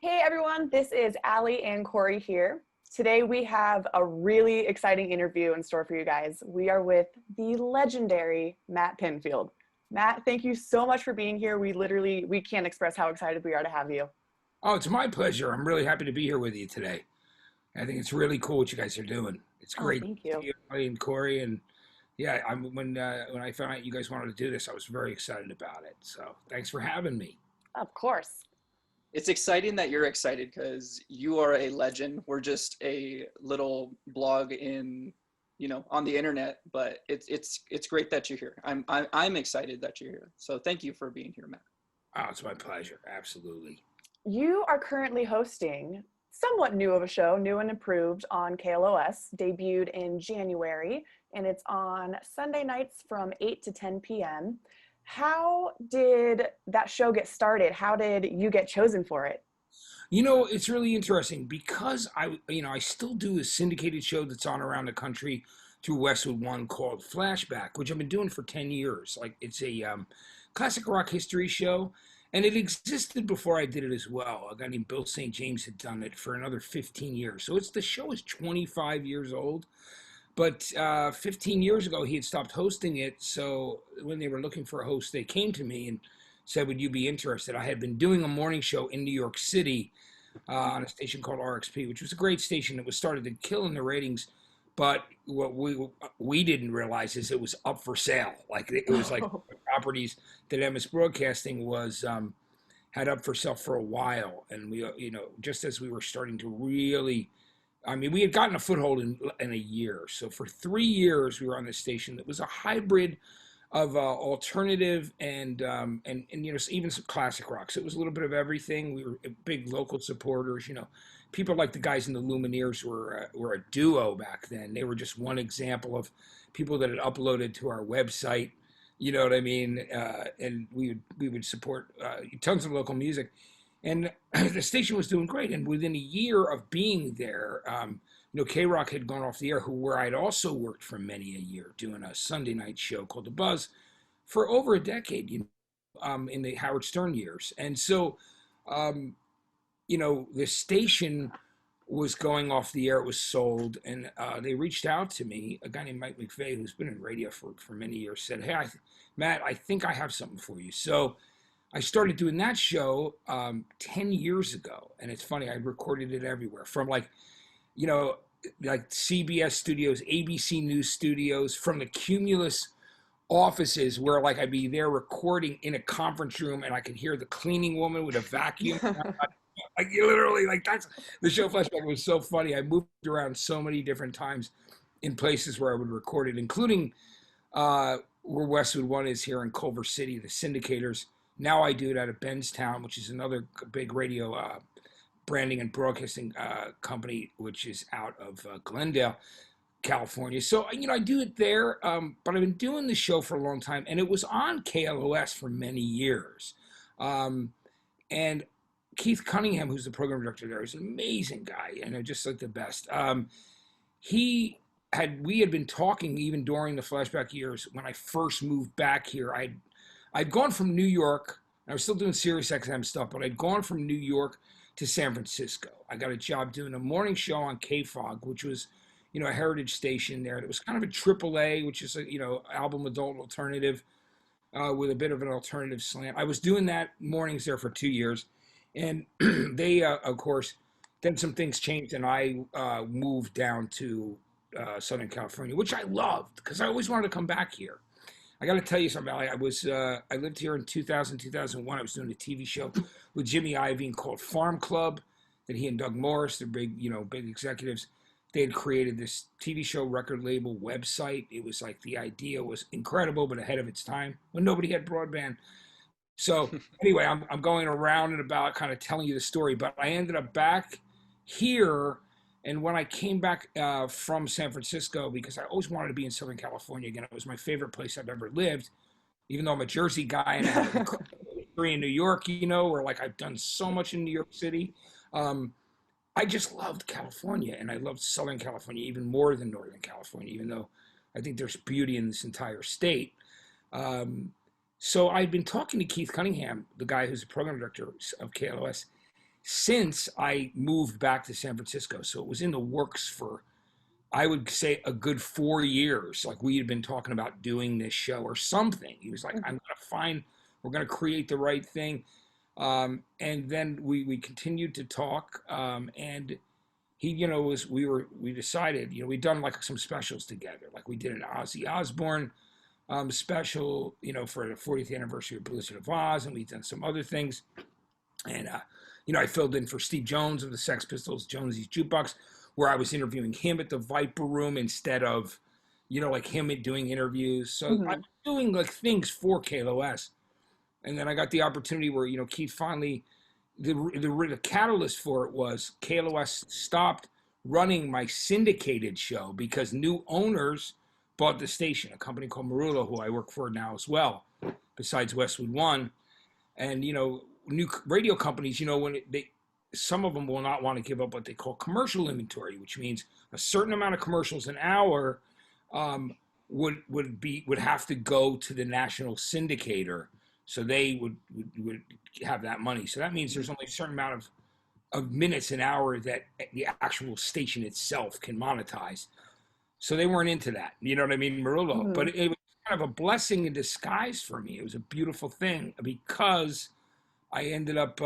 Hey everyone, this is Allie and Corey here. Today we have a really exciting interview in store for you guys. We are with the legendary Matt Pinfield. Matt, thank you so much for being here. We can't express how excited we are to have you. Oh, it's my pleasure. I'm really happy to be here with you today. I think it's really cool what you guys are doing. It's Oh, great thank to see you. you, Ellie and Corey, and yeah, when I found out you guys wanted to do this, I was very excited about it. So thanks for having me. Of course. It's exciting that you're excited because you are a legend. We're just a little blog on the internet, but it's great that you're here. I'm excited that you're here. So thank you for being here, Matt. Oh, it's my pleasure. Absolutely. You are currently hosting somewhat new of a show, new and improved on KLOS, debuted in January, and it's on Sunday nights from 8 to 10 p.m. How did that show get started? How did you get chosen for it? You know, it's really interesting because I still do a syndicated show that's on around the country through Westwood One called Flashback, which I've been doing for 10 years. Like it's a classic rock history show, and it existed before I did it as well. A guy named Bill St. James had done it for another 15 years. So the show is 25 years old. But 15 years ago, he had stopped hosting it. So when they were looking for a host, they came to me and said, "Would you be interested?" I had been doing a morning show in New York City on a station called RXP, which was a great station. It was started to kill in the ratings, but what we didn't realize is it was up for sale. Like it was like Oh, properties that MS Broadcasting was had up for sale for a while, and just as we were starting to really, I mean, we had gotten a foothold in a year. So for 3 years, we were on this station that was a hybrid of alternative and even some classic rock. So it was a little bit of everything. We were big local supporters. People like the guys in the Lumineers were a duo back then. They were just one example of people that had uploaded to our website. You know what I mean? And we would support tons of local music, and the station was doing great. And within a year of being there, K Rock had gone off the air, where I'd also worked for many a year doing a Sunday night show called The Buzz for over a decade, in the Howard Stern years. And so, the station was going off the air. It was sold, and they reached out to me. A guy named Mike McVeigh, who's been in radio for many years, said, "Hey, Matt, I think I have something for you." So I started doing that show 10 years ago. And it's funny, I recorded it everywhere from you know, like CBS studios, ABC News studios, from the Cumulus offices where I'd be there recording in a conference room and I could hear the cleaning woman with a vacuum. Like you literally, that's the show. Flashback was so funny. I moved around so many different times in places where I would record it, including where Westwood One is here in Culver City, the syndicators. Now I do it out of Benstown, which is another big radio branding and broadcasting company, which is out of Glendale, California. So, I do it there, but I've been doing the show for a long time, and it was on KLOS for many years. And Keith Cunningham, who's the program director there, is an amazing guy, and just like the best. We had been talking even during the Flashback years when I first moved back here. I'd gone from New York. I was still doing Sirius XM stuff, but I'd gone from New York to San Francisco. I got a job doing a morning show on KFOG, which was, a heritage station there. It was kind of a AAA, which is album adult alternative with a bit of an alternative slant. I was doing that mornings there for 2 years, and they, of course, then some things changed, and I moved down to Southern California, which I loved because I always wanted to come back here. I got to tell you something, Allie. I lived here in 2000, 2001. I was doing a TV show with Jimmy Iovine called Farm Club that he and Doug Morris, the big executives, they had created this TV show, record label, website. It was the idea was incredible, but ahead of its time when nobody had broadband. So anyway, I'm going around and about kind of telling you the story, but I ended up back here. And when I came back from San Francisco, because I always wanted to be in Southern California again, it was my favorite place I've ever lived, even though I'm a Jersey guy and I have a history in New York, where I've done so much in New York City. I just loved California, and I loved Southern California even more than Northern California, even though I think there's beauty in this entire state. So I'd been talking to Keith Cunningham, the guy who's the program director of KLOS, since I moved back to San Francisco. So it was in the works for, I would say, a good 4 years. Like we had been talking about doing this show or something. He was like, I'm going to find, we're going to create the right thing. And then we continued to talk. And he, we decided, we'd done like some specials together. Like we did an Ozzy Osbourne special, for the 40th anniversary of Blizzard of Oz. And we've done some other things. And, I filled in for Steve Jones of the Sex Pistols, Jonesy's Jukebox, where I was interviewing him at the Viper Room instead of, like him doing interviews. So I'm doing like things for KLOS. And then I got the opportunity where, Keith finally, the catalyst for it was KLOS stopped running my syndicated show because new owners bought the station, a company called Marullo, who I work for now as well, besides Westwood One. And, new radio companies, when some of them will not want to give up what they call commercial inventory, which means a certain amount of commercials an hour would have to go to the national syndicator, so they would have that money. So that means there's only a certain amount of minutes an hour that the actual station itself can monetize. So they weren't into that. You know what I mean, Marullo? But it was kind of a blessing in disguise for me. It was a beautiful thing because I ended up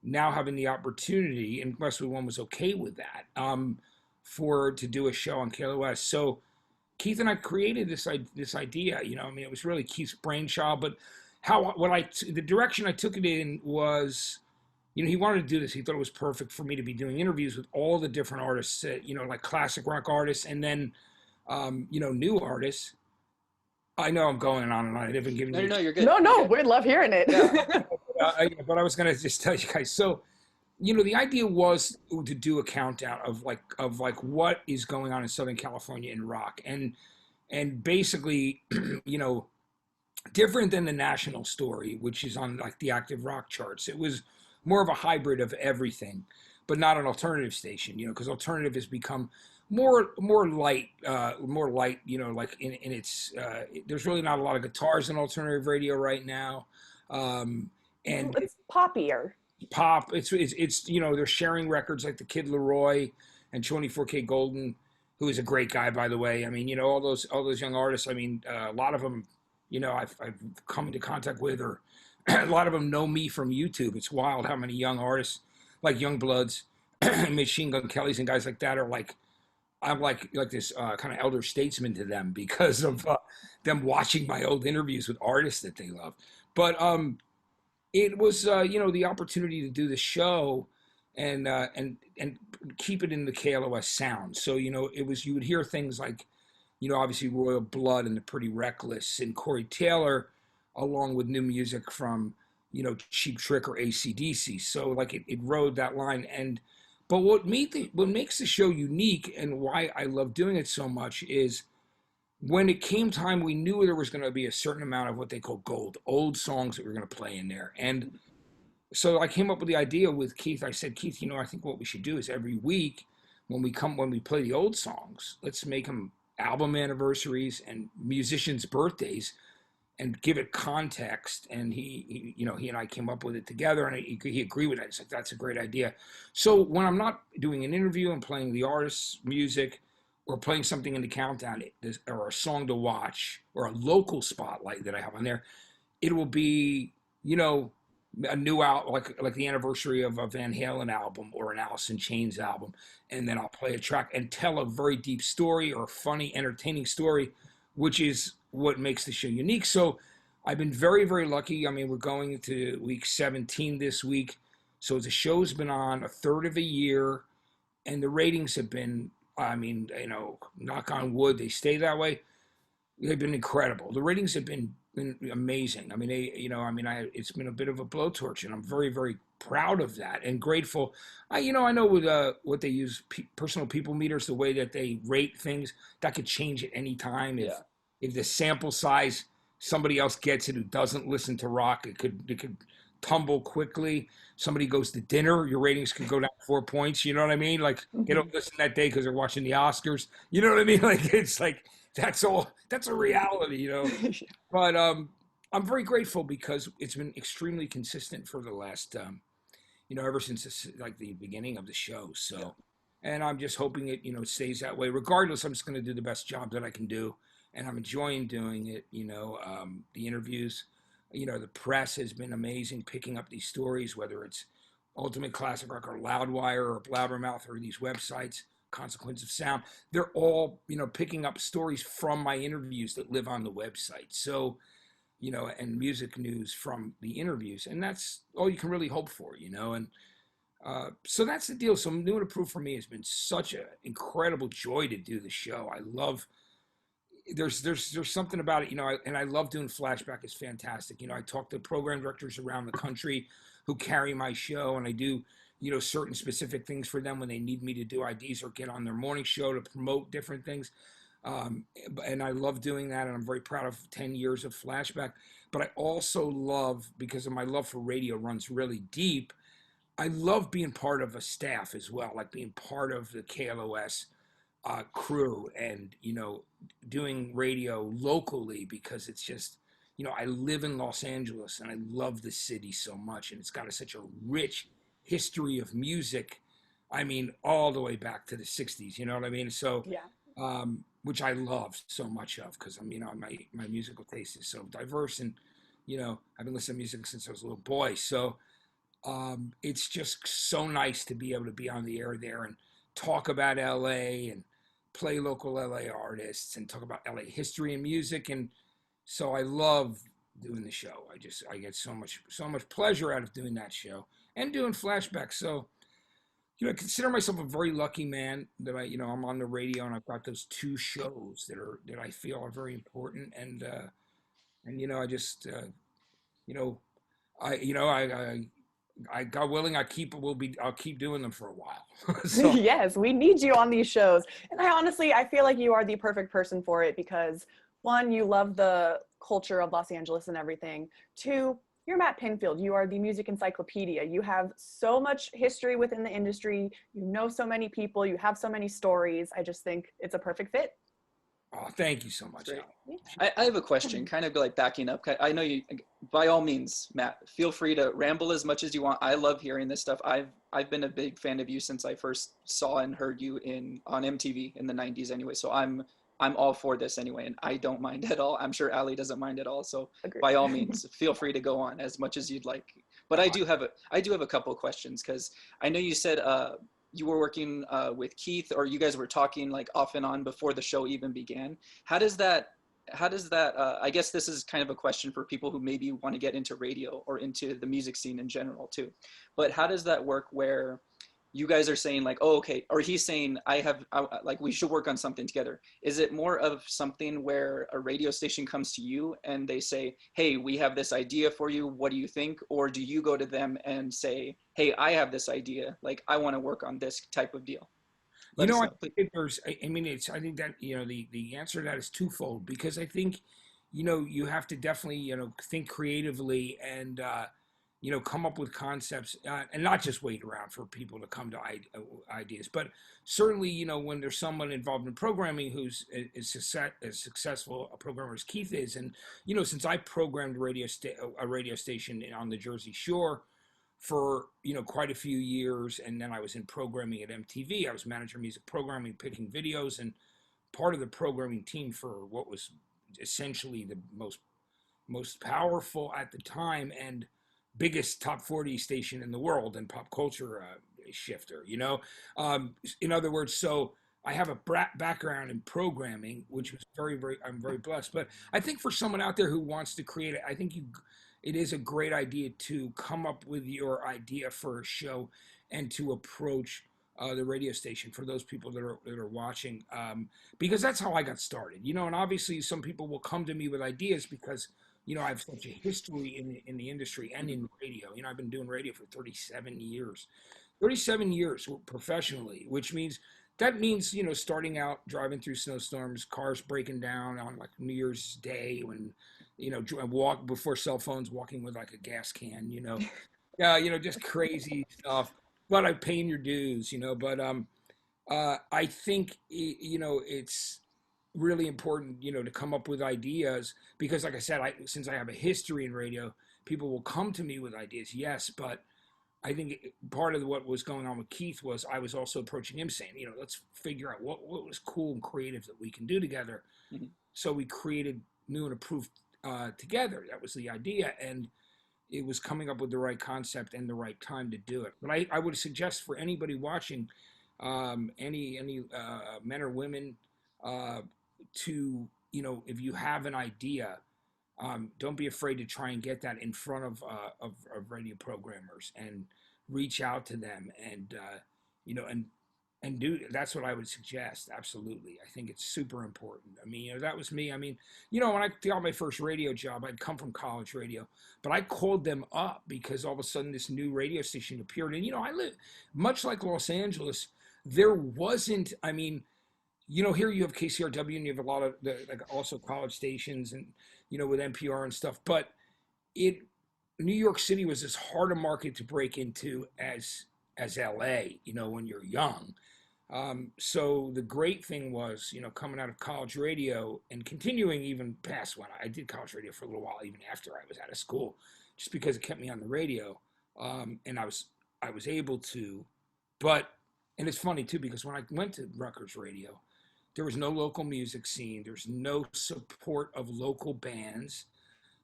now having the opportunity, and Westwood One was okay with that, to do a show on KLOS. So Keith and I created this idea. It was really Keith's brainchild, but the direction I took it in was, he wanted to do this. He thought it was perfect for me to be doing interviews with all the different artists, like classic rock artists, and then, new artists. I know I'm going on and on. I haven't given you. No, you're good. No, we love hearing it. Yeah. But I was going to just tell you guys. So, the idea was to do a countdown of what is going on in Southern California in rock, and basically, different than the national story, which is on like the active rock charts. It was more of a hybrid of everything, but not an alternative station. Because alternative has become more light, like in its. There's really not a lot of guitars in alternative radio right now. And it's poppier. Pop. It's they're sharing records like the Kid Leroy and 24K Golden, who is a great guy, by the way. I mean, all those young artists. I mean, a lot of them, I've come into contact with, or a lot of them know me from YouTube. It's wild how many young artists, like Young Bloods, Machine Gun Kellys, and guys like that are like, I'm like this kind of elder statesman to them because of them watching my old interviews with artists that they love. But it was the opportunity to do the show and keep it in the KLOS sound. So it was, you would hear things like, obviously Royal Blood and the Pretty Reckless and Corey Taylor, along with new music from Cheap Trick or AC/DC. So like it rode that line. But what makes the show unique and why I love doing it so much is when it came time, we knew there was going to be a certain amount of what they call gold, old songs that we were going to play in there. And so I came up with the idea with Keith. I said, Keith, I think what we should do is every week when we play the old songs, let's make them album anniversaries and musicians' birthdays and give it context. And he and I came up with it together, and he agreed with that. He's like, that's a great idea. So when I'm not doing an interview and playing the artist's music or playing something in the countdown or a song to watch or a local spotlight that I have on there, it will be, a new out like the anniversary of a Van Halen album or an Alice in Chains album. And then I'll play a track and tell a very deep story or a funny, entertaining story, which is what makes the show unique. So I've been very, very lucky. I mean, we're going into week 17 this week. So the show's been on a third of a year, and the ratings have been, knock on wood, they stay that way. They've been incredible. The ratings have been amazing. I mean, it's been a bit of a blowtorch, and I'm very, very proud of that and grateful. I know with what they use, personal people meters, the way that they rate things, that could change at any time. If the sample size, somebody else gets it who doesn't listen to rock, it could tumble quickly. Somebody goes to dinner, your ratings could go down 4 points. You know what I mean? Like they don't listen that day because they're watching the Oscars. You know what I mean? Like it's like that's a reality, But I'm very grateful because it's been extremely consistent for the last ever since like the beginning of the show. So, and I'm just hoping it, stays that way. Regardless, I'm just going to do the best job that I can do, and I'm enjoying doing it. The interviews, the press has been amazing picking up these stories, whether it's Ultimate Classic Rock or Loudwire or Blabbermouth or these websites, Consequence of Sound. They're all, picking up stories from my interviews that live on the website. So, and music news from the interviews. And that's all you can really hope for, and so that's the deal. So New and Approved for me has been such an incredible joy to do the show. I love, there's something about it, and I love doing Flashback. It's fantastic. I talk to program directors around the country who carry my show, and I do, certain specific things for them when they need me to do IDs or get on their morning show to promote different things. And I love doing that, and I'm very proud of 10 years of Flashback. But I also love, because of my love for radio runs really deep, I love being part of a staff as well, like being part of the KLOS crew and, doing radio locally, because it's just, I live in Los Angeles and I love the city so much, and it's got such a rich history of music. I mean, all the way back to the 60s, you know what I mean? So, Yeah. Which I love so much of, because my musical taste is so diverse, and I've been listening to music since I was a little boy. So it's just so nice to be able to be on the air there and talk about LA and play local LA artists and talk about LA history and music. And so I love doing the show. I get so much pleasure out of doing that show and doing Flashback. So I consider myself a very lucky man that I'm on the radio, and I've got those two shows that I feel are very important. And I just, God willing, I'll keep doing them for a while. So, Yes, we need you on these shows. And I feel like you are the perfect person for it, because one, you love the culture of Los Angeles and everything. Two, you're Matt Pinfield. You are the music encyclopedia. You have so much history within the industry. You know so many people. You have so many stories. I just think it's a perfect fit. oh, thank you so much, Al. I have a question, kind of like backing up. I know you, by all means, Matt, feel free to ramble as much as you want. I love hearing this stuff. I've been a big fan of you since I first saw and heard you on MTV in the 90s anyway. So I'm all for this anyway, and I don't mind at all. I'm sure Ali doesn't mind at all. So Agreed. by all means, feel free to go on as much as you'd like. But I do have a couple of questions, because I know you said you were working with Keith, or you guys were talking like off and on before the show even began. How does that I guess this is kind of a question for people who maybe want to get into radio or into the music scene in general too. But how does that work where you guys are saying like, oh, okay, or he's saying like we should work on something together? Is it more of something where a radio station comes to you and they say, hey, we have this idea for you, what do you think? Or do you go to them and say, hey, I have this idea, like I want to work on this type of deal? I think I think that, the answer to that is twofold, because I think, you have to definitely, think creatively and, come up with concepts and not just wait around for people to come to ideas. But certainly, when there's someone involved in programming who's as successful a programmer as Keith is, and, since I programmed a radio station on the Jersey Shore for, quite a few years, and then I was in programming at MTV. I was manager of music programming, picking videos, and part of the programming team for what was essentially the most powerful at the time and biggest top 40 station in the world and pop culture shifter, in other words. So I have a background in programming, which was I'm very blessed. But I think for someone out there who wants to create it, I think it is a great idea to come up with your idea for a show and to approach the radio station, for those people that are watching, because that's how I got started, and obviously some people will come to me with ideas because, I have such a history in the industry and in radio. I've been doing radio for 37 years professionally, which means, starting out driving through snowstorms, cars breaking down on like New Year's Day when, walk before cell phones, walking with like a gas can, yeah, just crazy stuff. But I'm paying your dues, but I think, it's really important, to come up with ideas, because like I said, since I have a history in radio, people will come to me with ideas, yes, but I think part of what was going on with Keith was I was also approaching him saying, let's figure out what was cool and creative that we can do together. Mm-hmm. So we created New and Approved together. That was the idea. And it was coming up with the right concept and the right time to do it. But I would suggest for anybody watching, any men or women, to, if you have an idea, don't be afraid to try and get that in front of radio programmers and reach out to them and do. That's what I would suggest. Absolutely, I think it's super important. I mean, that was me. I mean, when I got my first radio job, I'd come from college radio, but I called them up because all of a sudden this new radio station appeared, and I live much like Los Angeles. There wasn't. I mean, here you have KCRW and you have a lot of also college stations and, with NPR and stuff. But New York City was as hard a market to break into as LA, when you're young. So the great thing was, coming out of college radio and continuing even past when I did college radio for a little while, even after I was out of school, just because it kept me on the radio. And I was able to, and it's funny too, because when I went to Rutgers Radio, there was no local music scene. There's no support of local bands.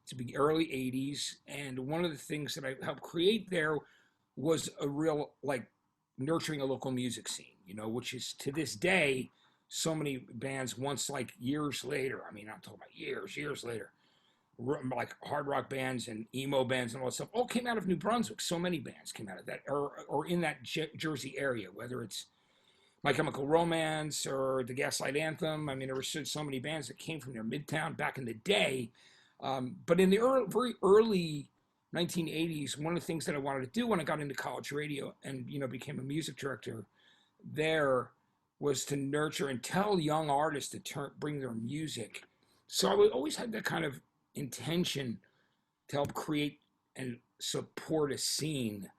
To be early 80s. And one of the things that I helped create there was a real, nurturing a local music scene, which is to this day, so many bands years later, I mean, I'm talking about years later, like hard rock bands and emo bands and all that stuff, all came out of New Brunswick. So many bands came out of that, or in that Jersey area, whether it's My Chemical Romance or the Gaslight Anthem. I mean, there were so many bands that came from there, Midtown back in the day. But in the very early 1980s, one of the things that I wanted to do when I got into college radio and, became a music director there was to nurture and tell young artists to bring their music. So I always had that kind of intention to help create and support a scene.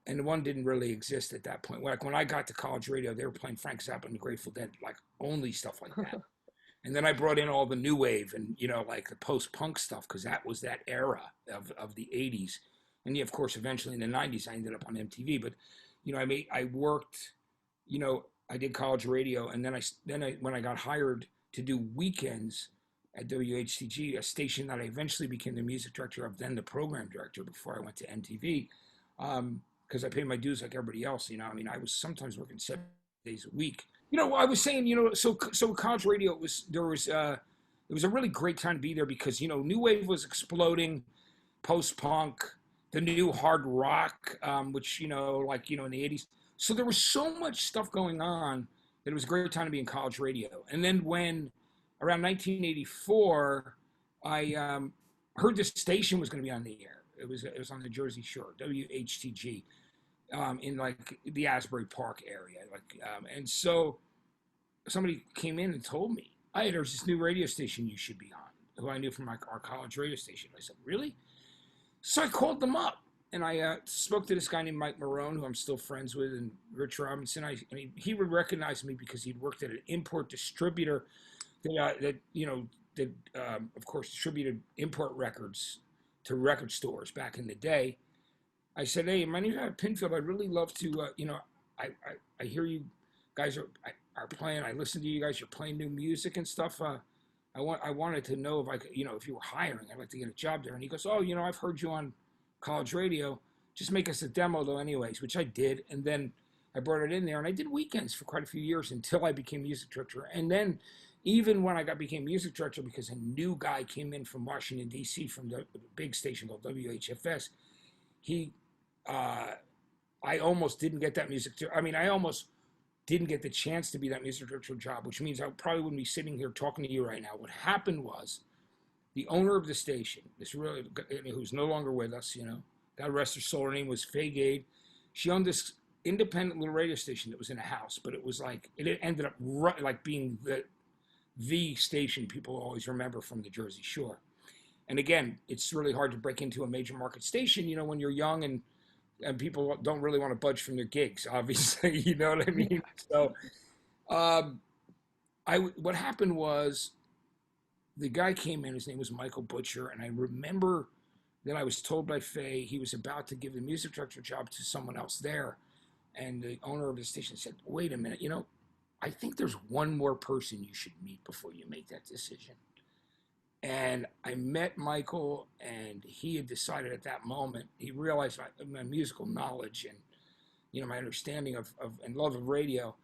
And one didn't really exist at that point. Like when I got to college radio, they were playing Frank Zappa and the Grateful Dead, only stuff like that. And then I brought in all the new wave and, the post-punk stuff, because that was that era of the 80s. And of course, eventually in the 90s, I ended up on MTV. But, I worked, I did college radio. And then when I got hired to do weekends at WHTG, a station that I eventually became the music director of, then the program director before I went to MTV, because I paid my dues like everybody else. I was sometimes working 7 days a week. I was saying, so college radio, it was a really great time to be there because, new wave was exploding, post-punk, the new hard rock, which, in the 80s. So there was so much stuff going on that it was a great time to be in college radio. And then when, around 1984, I heard this station was going to be on the air. It was on the Jersey Shore, WHTG. In the Asbury Park area, and so somebody came in and told me, "Hey, there's this new radio station you should be on," who I knew from our college radio station. I said, "Really?" So I called them up and I spoke to this guy named Mike Marone, who I'm still friends with, and Rich Robinson. He would recognize me because he'd worked at an import distributor that of course distributed import records to record stores back in the day. I said, "Hey, my name's Pinfield. I'd really love to, I hear you guys are playing. I listen to you guys. You're playing new music and stuff. I wanted to know if I could, if you were hiring, I'd like to get a job there." And he goes, "Oh, I've heard you on college radio. Just make us a demo though, anyways," which I did. And then I brought it in there, and I did weekends for quite a few years until I became music director. And then even when I became music director, because a new guy came in from Washington D.C. from the big station called WHFS, I almost didn't get that I almost didn't get the chance to be that music director job, which means I probably wouldn't be sitting here talking to you right now. What happened was the owner of the station, who's no longer with us, God rest her soul, her name was Faye Gade. She owned this independent little radio station that was in a house, but it was it ended up being the station people always remember from the Jersey Shore. And again, it's really hard to break into a major market station, when you're young and people don't really want to budge from their gigs, obviously, you know what I mean? So what happened was the guy came in, his name was Michael Butcher, and I remember then I was told by Faye he was about to give the music director job to someone else there. And the owner of the station said, wait a minute, I think there's one more person you should meet before you make that decision. And I met Michael, and he had decided at that moment, he realized my musical knowledge and, my understanding of and love of radio,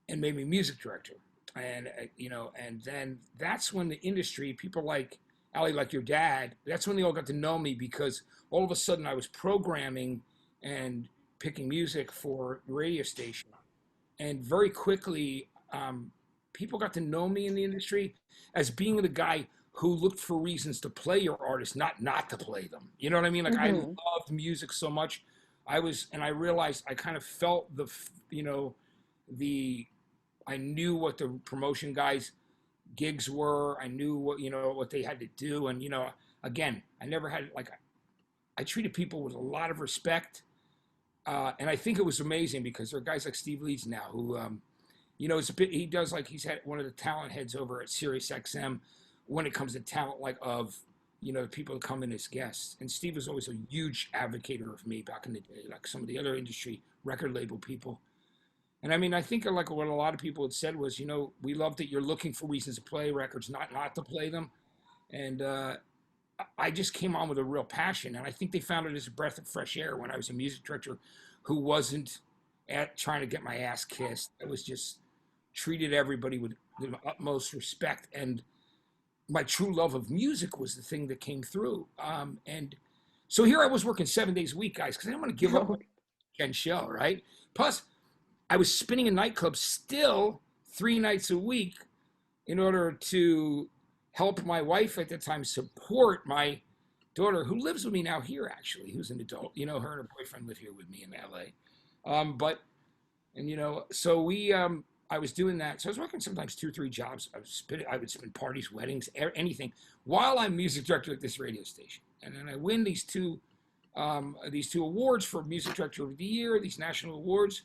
and made me music director. And, and then that's when the industry, people like Ali, like your dad, that's when they all got to know me, because all of a sudden I was programming and picking music for the radio station. And very quickly, people got to know me in the industry as being the guy who looked for reasons to play your artists, not to play them. You know what I mean? Like, I loved music so much. I realized I kind of felt I knew what the promotion guys' gigs were. I knew what they had to do. And, again, I never had, I treated people with a lot of respect. And I think it was amazing because there are guys like Steve Leeds now who, it's a bit, he does, he's had one of the talent heads over at Sirius XM when it comes to talent, the people that come in as guests. And Steve was always a huge advocator of me back in the day, like some of the other industry record label people. And I mean, I think what a lot of people had said was, we love that you're looking for reasons to play records, not to play them. And I just came on with a real passion. And I think they found it as a breath of fresh air when I was a music director who wasn't trying to get my ass kissed. I was just treated everybody with the utmost respect. And my true love of music was the thing that came through. And so here I was working 7 days a week, guys, because I didn't want to give up my weekend show, right? Plus, I was spinning in nightclubs still 3 nights a week in order to help my wife at the time support my daughter, who lives with me now here, actually, who's an adult. Her and her boyfriend live here with me in LA. So I was doing that. So I was working sometimes 2 or 3 jobs. I would spin parties, weddings, anything, while I'm music director at this radio station. And then I win these two awards for Music Director of the Year, these national awards.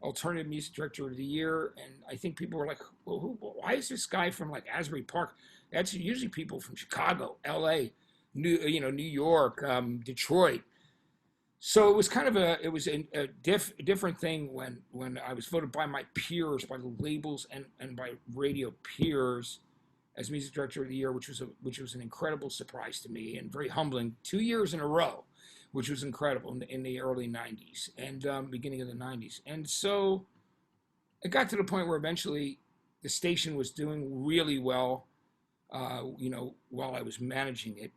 Alternative Music Director of the Year, and I think people were like, well, why is this guy from Asbury Park? That's usually people from Chicago, LA, New York, Detroit. So it was kind of a different thing when I was voted by my peers, by the labels and by radio peers as Music Director of the Year, which was an incredible surprise to me and very humbling. 2 years in a row, which was incredible in the early 90s and beginning of the 90s. And so it got to the point where eventually the station was doing really well, while I was managing it.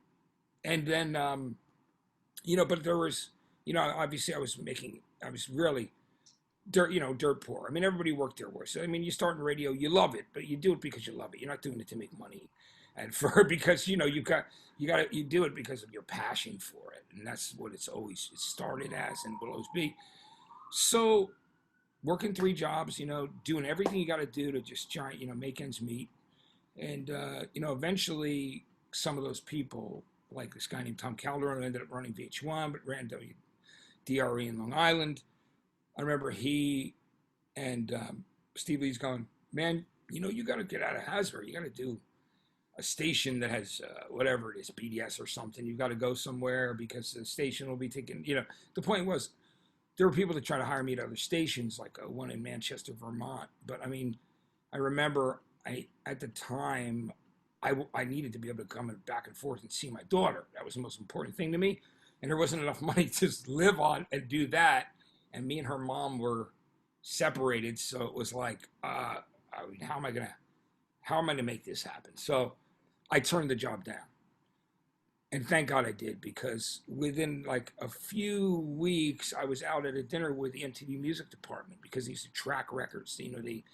And then, but there was, obviously I was really dirt poor. I mean, everybody worked their worst. I mean, you start in radio, you love it, but you do it because you love it. You're not doing it to make money. And because, you do it because of your passion for it. And that's what it started as and will always be. So working 3 jobs, doing everything you got to do to just try, make ends meet. And, eventually some of those people, like this guy named Tom Calderon, ended up running VH1, but ran WDRE in Long Island. I remember he and Steve Lee's going, man, you got to get out of Hasbro. You got to do a station that has whatever it is, BDS or something. You've got to go somewhere because the station will be taking, the point was there were people that try to hire me at other stations, like one in Manchester, Vermont. But I mean, I remember at the time, I needed to be able to come back and forth and see my daughter. That was the most important thing to me. And there wasn't enough money to live on and do that. And me and her mom were separated. So it was like, how am I going to make this happen? So I turned the job down. And thank God I did, because within a few weeks, I was out at a dinner with the MTV music department because these are track records. They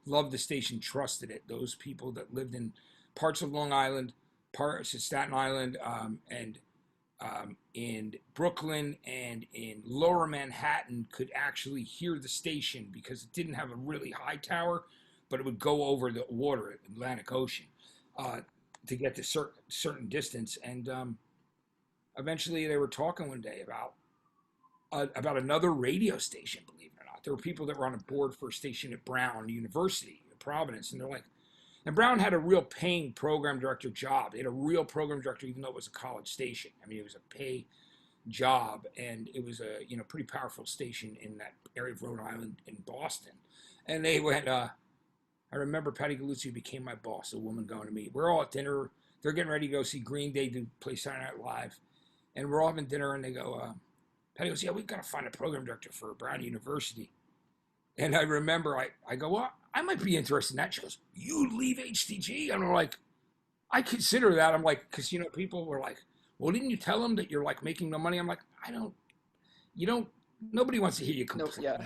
loved the station, trusted it. Those people that lived in parts of Long Island, parts of Staten Island, and in Brooklyn and in Lower Manhattan could actually hear the station because it didn't have a really high tower, but it would go over the water, Atlantic Ocean, to get to certain distance. And eventually they were talking one day about another radio station, believe it or not. There were people that were on a board for a station at Brown University in Providence, and they're like, And Brown had a real paying program director job. They had a real program director, even though it was a college station. I mean, it was a pay job, and it was a pretty powerful station in that area of Rhode Island in Boston. And they went. I remember Patty Galuzzi became my boss. A woman going to me. We're all at dinner. They're getting ready to go see Green Day do play Saturday Night Live, and we're all having dinner. And they go, Patty goes, "Yeah, we've got to find a program director for Brown University." And I remember I go, "Well, I might be interested in that." She goes, "You leave HTG?" And I'm like, "I consider that." I'm like, because people were like, "Well, didn't you tell them that you're like making no money?" I'm like, you don't. Nobody wants to hear you complain. Yeah.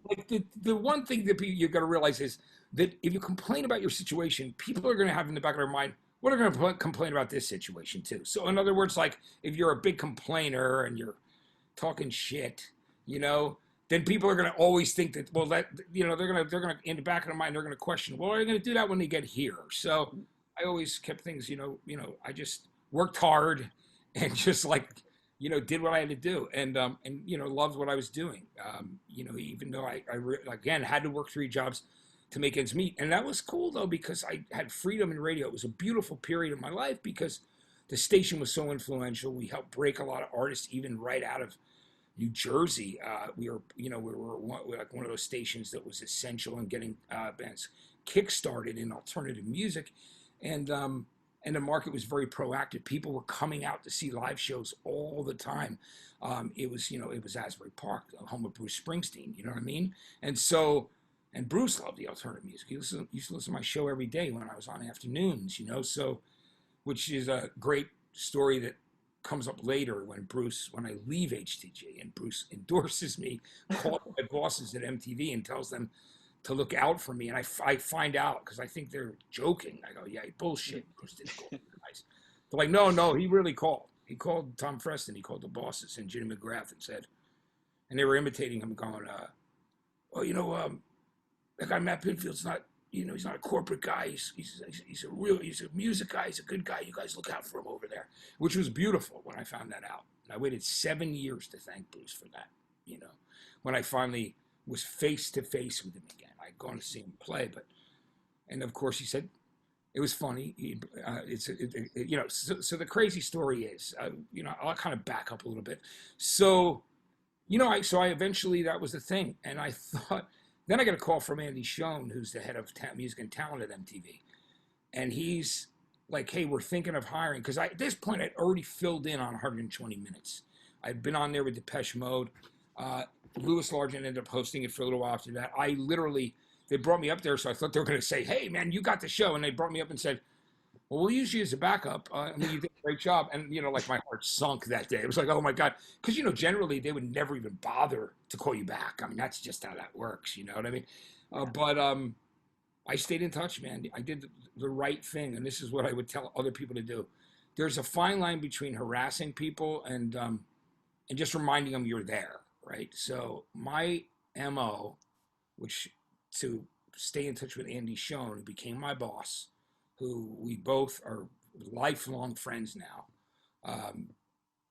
Like the one thing that you got to realize is that if you complain about your situation, people are going to have in the back of their mind, "What are going to complain about this situation too?" So in other words, like if you're a big complainer and you're talking shit, then people are going to always think that, well, that they're going to in the back of their mind they're going to question, well, are they going to do that when they get here? So I always kept things, I just worked hard and just did what I had to do, and loved what I was doing. Even though I again had to work 3 jobs to make ends meet, and that was cool though because I had freedom in radio. It was a beautiful period of my life because the station was so influential. We helped break a lot of artists, even right out of New Jersey. We were like one of those stations that was essential in getting bands kick-started in alternative music, and the market was very proactive. People were coming out to see live shows all the time. It was Asbury Park, home of Bruce Springsteen. You know what I mean? And Bruce loved the alternative music. He used to listen to my show every day when I was on afternoons. So, which is a great story that comes up later when I leave HTG and Bruce endorses me, calls my bosses at MTV and tells them to look out for me. And I find out because I think they're joking. I go, "Yeah, bullshit. Bruce didn't call you guys." They're like, no, he really called. He called Tom Freston. He called the bosses and Jimmy McGrath and said, and they were imitating him going, that guy Matt Pinfield's not, he's not a corporate guy. He's a music guy. He's a good guy. You guys look out for him over there, which was beautiful when I found that out. And I waited 7 years to thank Bruce for that. When I finally was face to face with him again, I'd gone to see him play, and of course he said it was funny. So the crazy story is, I'll kind of back up a little bit. So, I eventually, that was the thing, and I thought. Then I got a call from Andy Schoen, who's the head of music and talent at MTV. And he's like, "Hey, we're thinking of hiring." Because at this point, I'd already filled in on 120 minutes. I'd been on there with Depeche Mode. Louis Largent ended up hosting it for a little while after that. They brought me up there, so I thought they were going to say, "Hey, man, you got the show." And they brought me up and said, "Well, we'll use you as a backup. You did a great job." And, my heart sunk that day. It was like, oh, my God. Because, generally they would never even bother to call you back. I mean, that's just how that works. You know what I mean? But I stayed in touch, man. I did the right thing. And this is what I would tell other people to do. There's a fine line between harassing people and just reminding them you're there, right? So my MO, which to stay in touch with Andy Schoen, who became my boss, who we both are lifelong friends now.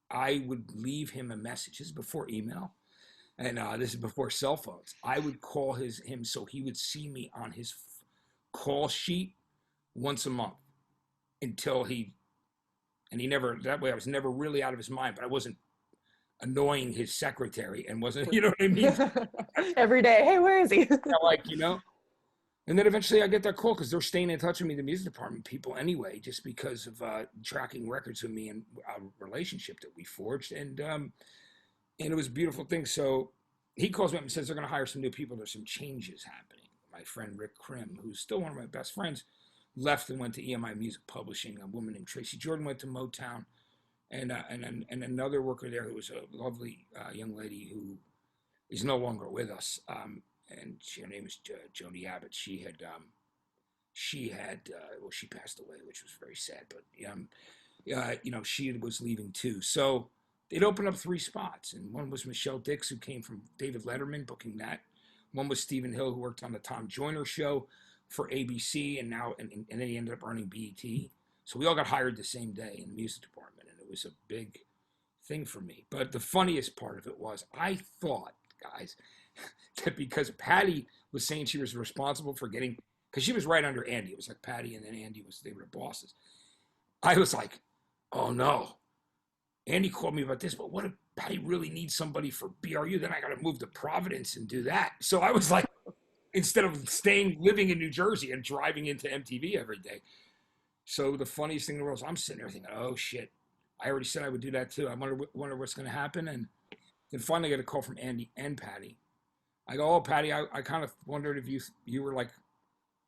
I would leave him a message. This is before email, and this is before cell phones. I would call him so he would see me on his call sheet once a month until he never, that way I was never really out of his mind, but I wasn't annoying his secretary and wasn't, you know what I mean? Every day, "Hey, where is he?" And then eventually I get that call because they're staying in touch with me, the music department people anyway, just because of tracking records with me and our relationship that we forged. And it was a beautiful thing. So he calls me up and says they're going to hire some new people. There's some changes happening. My friend Rick Krim, who's still one of my best friends, left and went to EMI Music Publishing. A woman named Tracy Jordan went to Motown. And another worker there who was a lovely young lady who is no longer with us. And her name is Joni Abbott. She passed away, which was very sad. But she was leaving too. So it opened up 3 spots, and one was Michelle Dix, who came from David Letterman, booking that. One was Stephen Hill, who worked on the Tom Joyner Show for ABC, and then he ended up earning BET. So we all got hired the same day in the music department, and it was a big thing for me. But the funniest part of it was I thought, guys, that because Patty was saying she was responsible for getting because she was right under Andy. It was like Patty and then Andy they were the bosses. I was like, oh no. Andy called me about this, but what if Patty really needs somebody for BRU? Then I got to move to Providence and do that. So I was like, instead of living in New Jersey and driving into MTV every day. So the funniest thing in the world is I'm sitting there thinking, oh shit, I already said I would do that too. I wonder what's going to happen. And then finally I get a call from Andy and Patty. I go, oh, Patty, I kind of wondered if you were like,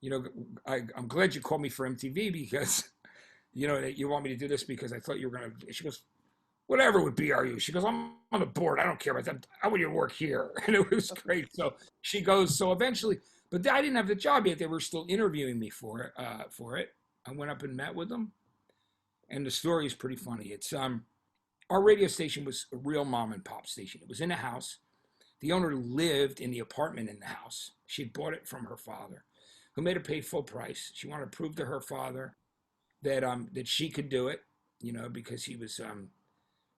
you know, I'm glad you called me for MTV because, you know, you want me to do this because I thought you were going to. She goes, whatever with BRU. She goes, I'm on the board. I don't care about that. I want you to work here. And it was great. So she goes, so eventually, but I didn't have the job yet. They were still interviewing me for it. I went up and met with them. And the story is pretty funny. It's our radio station was a real mom and pop station. It was in a house. The owner lived in the apartment in the house. She had bought it from her father, who made her pay full price. She wanted to prove to her father that that she could do it, you know, because he was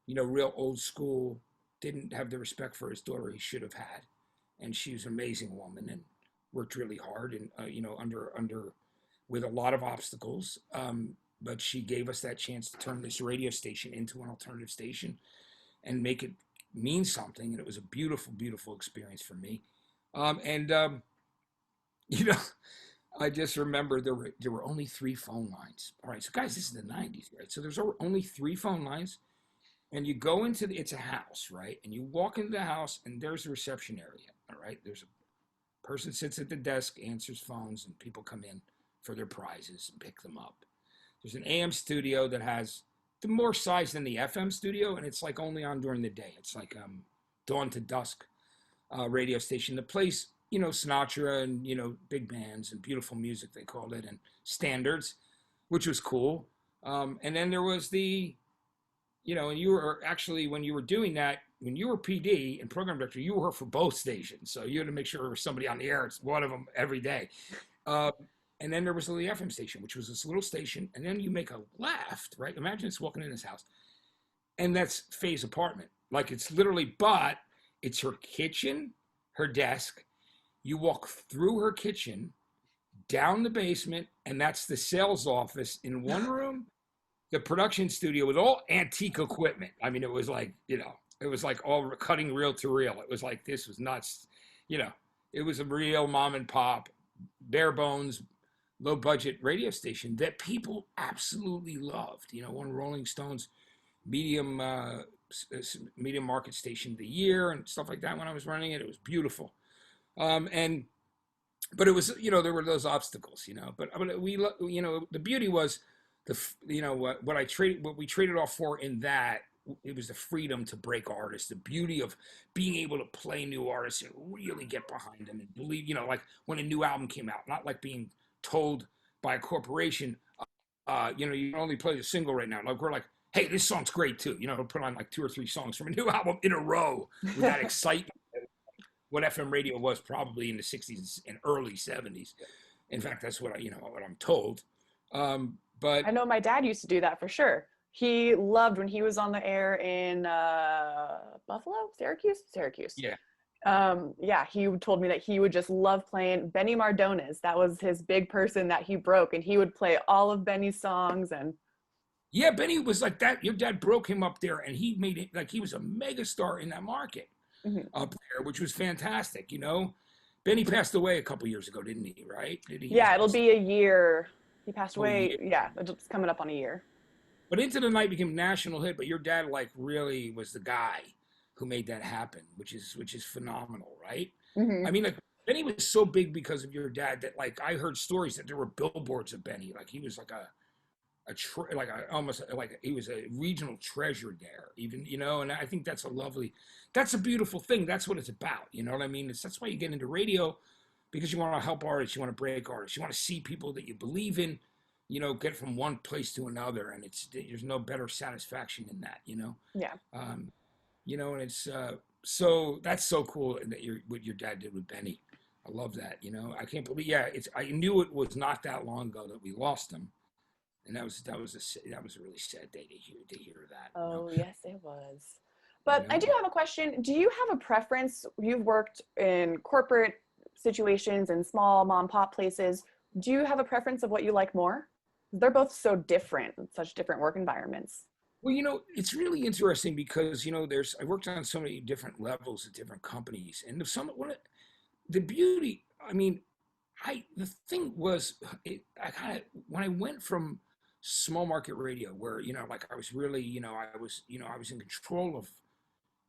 you know, real old school, didn't have the respect for his daughter he should have had. And she was an amazing woman and worked really hard and, you know, with a lot of obstacles. But she gave us that chance to turn this radio station into an alternative station and make it mean something. And it was a beautiful, beautiful experience for me. You know, I just remember there were only 3 phone lines. All right, so guys, this is the 90s, right? So there's only 3 phone lines. And you go into it's a house, right? And you walk into the house and there's a reception area, all right? There's a person sits at the desk, answers phones, and people come in for their prizes and pick them up. There's an AM studio that has the more size than the FM studio, and it's like only on during the day. It's like dawn to dusk radio station that plays, you know, Sinatra and, you know, big bands and beautiful music, they called it, and standards, which was cool. And then there was you know, and you were actually, when you were doing that, when you were PD and program director, you were for both stations. So you had to make sure there was somebody on the air. It's one of them every day. And then there was the FM station, which was this little station. And then you make a left, right? Imagine it's walking in this house. And that's Faye's apartment. Like it's literally, but it's her kitchen, her desk. You walk through her kitchen, down the basement, and that's the sales office in one room. The production studio with all antique equipment. I mean, it was like, you know, it was like all cutting reel to reel. It was like, this was nuts. You know, it was a real mom and pop, bare bones, low budget radio station that people absolutely loved. You know, one Rolling Stones medium market station of the year and stuff like that. When I was running it, it was beautiful. But it was, you know, there were those obstacles, you know, but we, you know, the beauty was you know, what we traded off for in that, it was the freedom to break artists, the beauty of being able to play new artists and really get behind them and believe, you know, like when a new album came out, not like being told by a corporation, you know, you can only play the single right now. Like we're like, hey, this song's great too. You know, we'll put on like 2 or 3 songs from a new album in a row with that excitement. What FM radio was probably in the 60s and early 70s. In fact, that's what what I'm told. But I know my dad used to do that for sure. He loved when he was on the air in Syracuse. Yeah. Yeah, he told me that he would just love playing Benny Mardones. That was his big person that he broke, and he would play all of Benny's songs. And yeah, Benny was like that. Your dad broke him up there, and he made it like he was a mega star in that market up there, which was fantastic. You know, Benny passed away a couple years ago, didn't he? Right? Did he? Yeah, it'll be a year. He passed away. Yeah, it's coming up on a year. But Into the Night became a national hit. But your dad, like, really was the guy who made that happen, which is phenomenal, right? Mm-hmm. I mean, like Benny was so big because of your dad that, like, I heard stories that there were billboards of Benny. Like he was like almost like he was a regional treasure there, even, you know. And I think that's a beautiful thing. That's what it's about. You know what I mean? That's why you get into radio. Because you want to help artists, you want to break artists, you want to see people that you believe in, you know, get from one place to another, and there's no better satisfaction in that, you know. Yeah. You know, and it's so that's so cool that what your dad did with Benny. I love that, you know. I can't believe. Yeah, I knew it was not that long ago that we lost him, and that was a really sad day to hear that. Oh, you know? yes, it was. But I do have a question. Do you have a preference? You've worked in corporate situations and small mom pop places. Do you have a preference of what you like more? They're both so different, such different work environments. Well, it's really interesting because, I worked on so many different levels at different companies, and the beauty, I mean, the thing was, when I went from small market radio where, like I was really, I was in control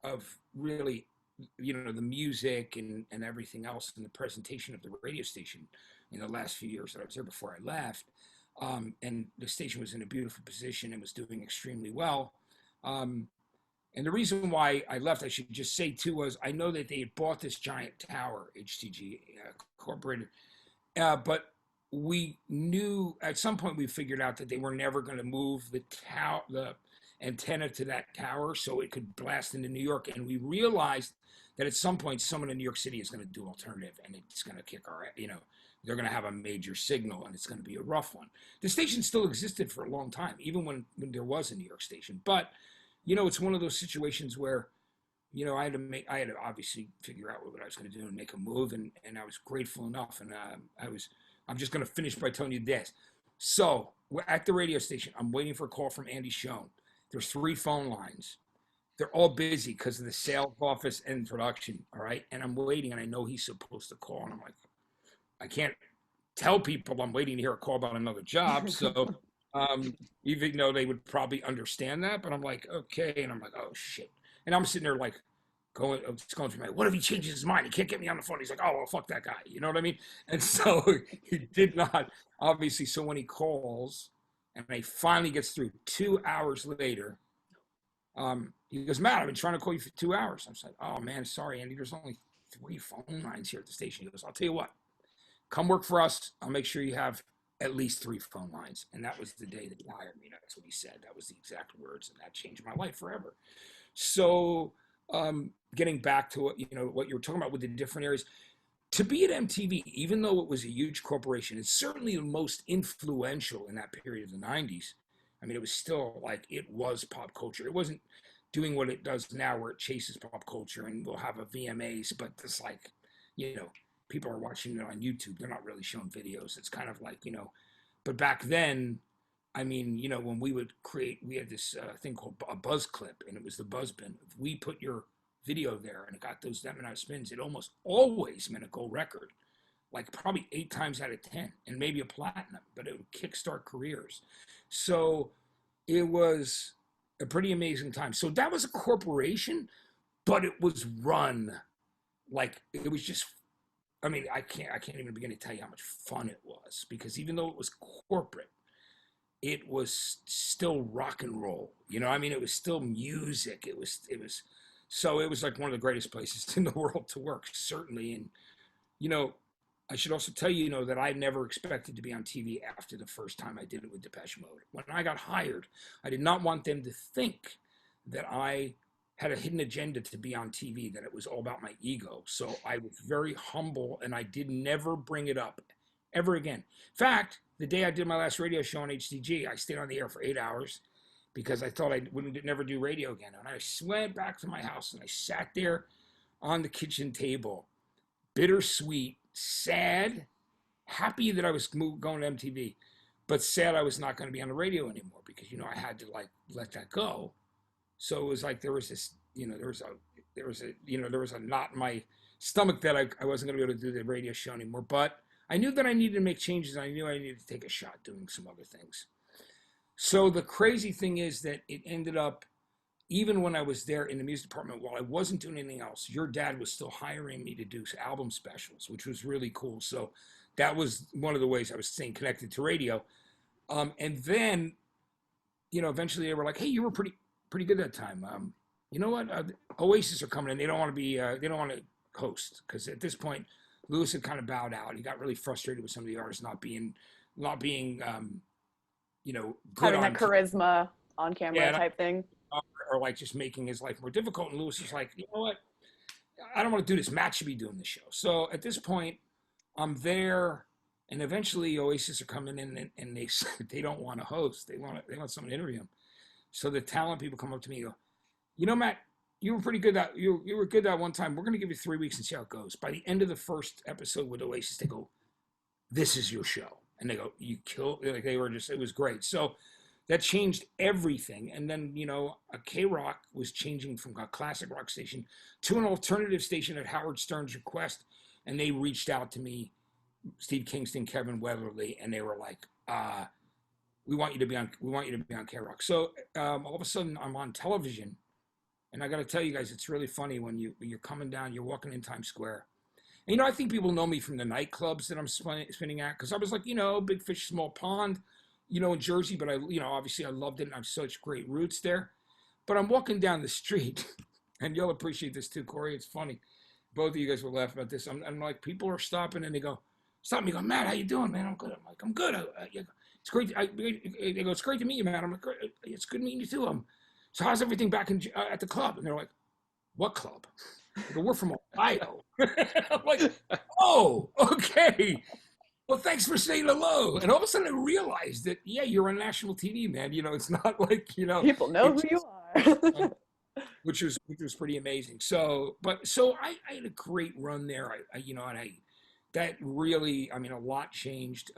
of really, the music and everything else and the presentation of the radio station in the last few years that I was there before I left. And the station was in a beautiful position and was doing extremely well. And the reason why I left, I should just say too, was I know that they had bought this giant tower, HTG Incorporated, but we knew at some point we figured out that they were never going to move the antenna to that tower so it could blast into New York. And we realized that at some point someone in New York City is going to do alternative, and it's going to kick our, they're going to have a major signal, and it's going to be a rough one. The station still existed for a long time, even when there was a New York station. But, it's one of those situations where, I had to obviously figure out what I was going to do and make a move. And I was grateful enough. And I'm just going to finish by telling you this. So we're at the radio station. I'm waiting for a call from Andy Schoen. There's 3 phone lines. They're all busy because of the sales office and production. All right. And I'm waiting, and I know he's supposed to call. And I'm like, I can't tell people I'm waiting to hear a call about another job. So even though they would probably understand that, but I'm like, okay. And I'm like, oh shit. And I'm sitting there like going through my, what if he changes his mind? He can't get me on the phone. He's like, oh, well, fuck that guy. You know what I mean? And so he did not, obviously, so when he calls and he finally gets through 2 hours later, he goes, Matt, I've been trying to call you for 2 hours. I'm like, oh man, sorry, Andy, there's only 3 phone lines here at the station. He goes, I'll tell you what, come work for us. I'll make sure you have at least 3 phone lines. And that was the day that he hired me. That's what he said. That was the exact words. And that changed my life forever. So getting back to what you were talking about with the different areas, to be at MTV, even though it was a huge corporation, it's certainly the most influential in that period of the 90s. I mean, it was still like, it was pop culture. It wasn't doing what it does now where it chases pop culture and we'll have a VMAs, but it's like, people are watching it on YouTube. They're not really showing videos. It's kind of like, but back then, I mean, when we would we had this thing called a buzz clip, and it was the buzz bin. If we put your video there and it got that amount of spins, it almost always meant a gold record, like probably 8 times out of 10, and maybe a platinum, but it would kickstart careers. So it was a pretty amazing time. So that was a corporation, but it was run like it was just, I mean, I can't even begin to tell you how much fun it was, because even though it was corporate, it was still rock and roll. I mean, it was still music. It was like one of the greatest places in the world to work, certainly. And, I should also tell you, that I never expected to be on TV after the first time I did it with Depeche Mode. When I got hired, I did not want them to think that I had a hidden agenda to be on TV, that it was all about my ego. So I was very humble, and I did never bring it up ever again. In fact, the day I did my last radio show on HDG, I stayed on the air for 8 hours because I thought I wouldn't never do radio again. And I went back to my house and I sat there on the kitchen table, bittersweet, sad, happy that I was going to MTV, but sad I was not going to be on the radio anymore because, I had to let that go. So it was like there was this, there was a knot in my stomach that I wasn't going to be able to do the radio show anymore. But I knew that I needed to make changes. I knew I needed to take a shot doing some other things. So the crazy thing is that it ended up, even when I was there in the music department, while I wasn't doing anything else, your dad was still hiring me to do album specials, which was really cool. So that was one of the ways I was staying connected to radio. And then, eventually they were like, hey, you were pretty good that time. You know what? Oasis are coming in. They don't want to host, because at this point, Lewis had kind of bowed out. He got really frustrated with some of the artists not being good having that charisma on camera type thing, or like just making his life more difficult. And Lewis was like, you know what? I don't want to do this. Matt should be doing the show. So at this point, I'm there, and eventually Oasis are coming in, and they don't want to host. They want someone to interview them. So the talent people come up to me and go, Matt, you were pretty good you were good that one time. We're going to give you 3 weeks and see how it goes. By the end of the first episode with Oasis, they go, this is your show. And they go, you kill, like they were just, it was great. So that changed everything. And then, you know, a K-Rock was changing from a classic rock station to an alternative station at Howard Stern's request. And they reached out to me, Steve Kingston, Kevin Weatherly, and they were like, we want you to be on K-Rock. So all of a sudden I'm on television. And I got to tell you guys, it's really funny when you're coming down, you're walking in Times Square. And, you know, I think people know me from the nightclubs that I'm spinning at, because I was like, you know, big fish, small pond, you know, in Jersey. But obviously I loved it, and I have such great roots there. But I'm walking down the street, and you'll appreciate this too, Corey. It's funny. Both of you guys will laugh about this. I'm like, people are stopping, and they go, stop me. Go, Matt, how you doing, man? I'm good. I'm like, I'm good. It's great. They go, it's great to meet you, man. I'm like, it's good meeting you too. So how's everything back at the club? And they're like, what club? I go, we're from Ohio. I'm like, oh, okay. Well, thanks for saying hello. And all of a sudden I realized that, yeah, you're on national TV, man. You know, it's not like, you know. People know who you are. which was pretty amazing. So I had a great run there. That really, I mean, a lot changed.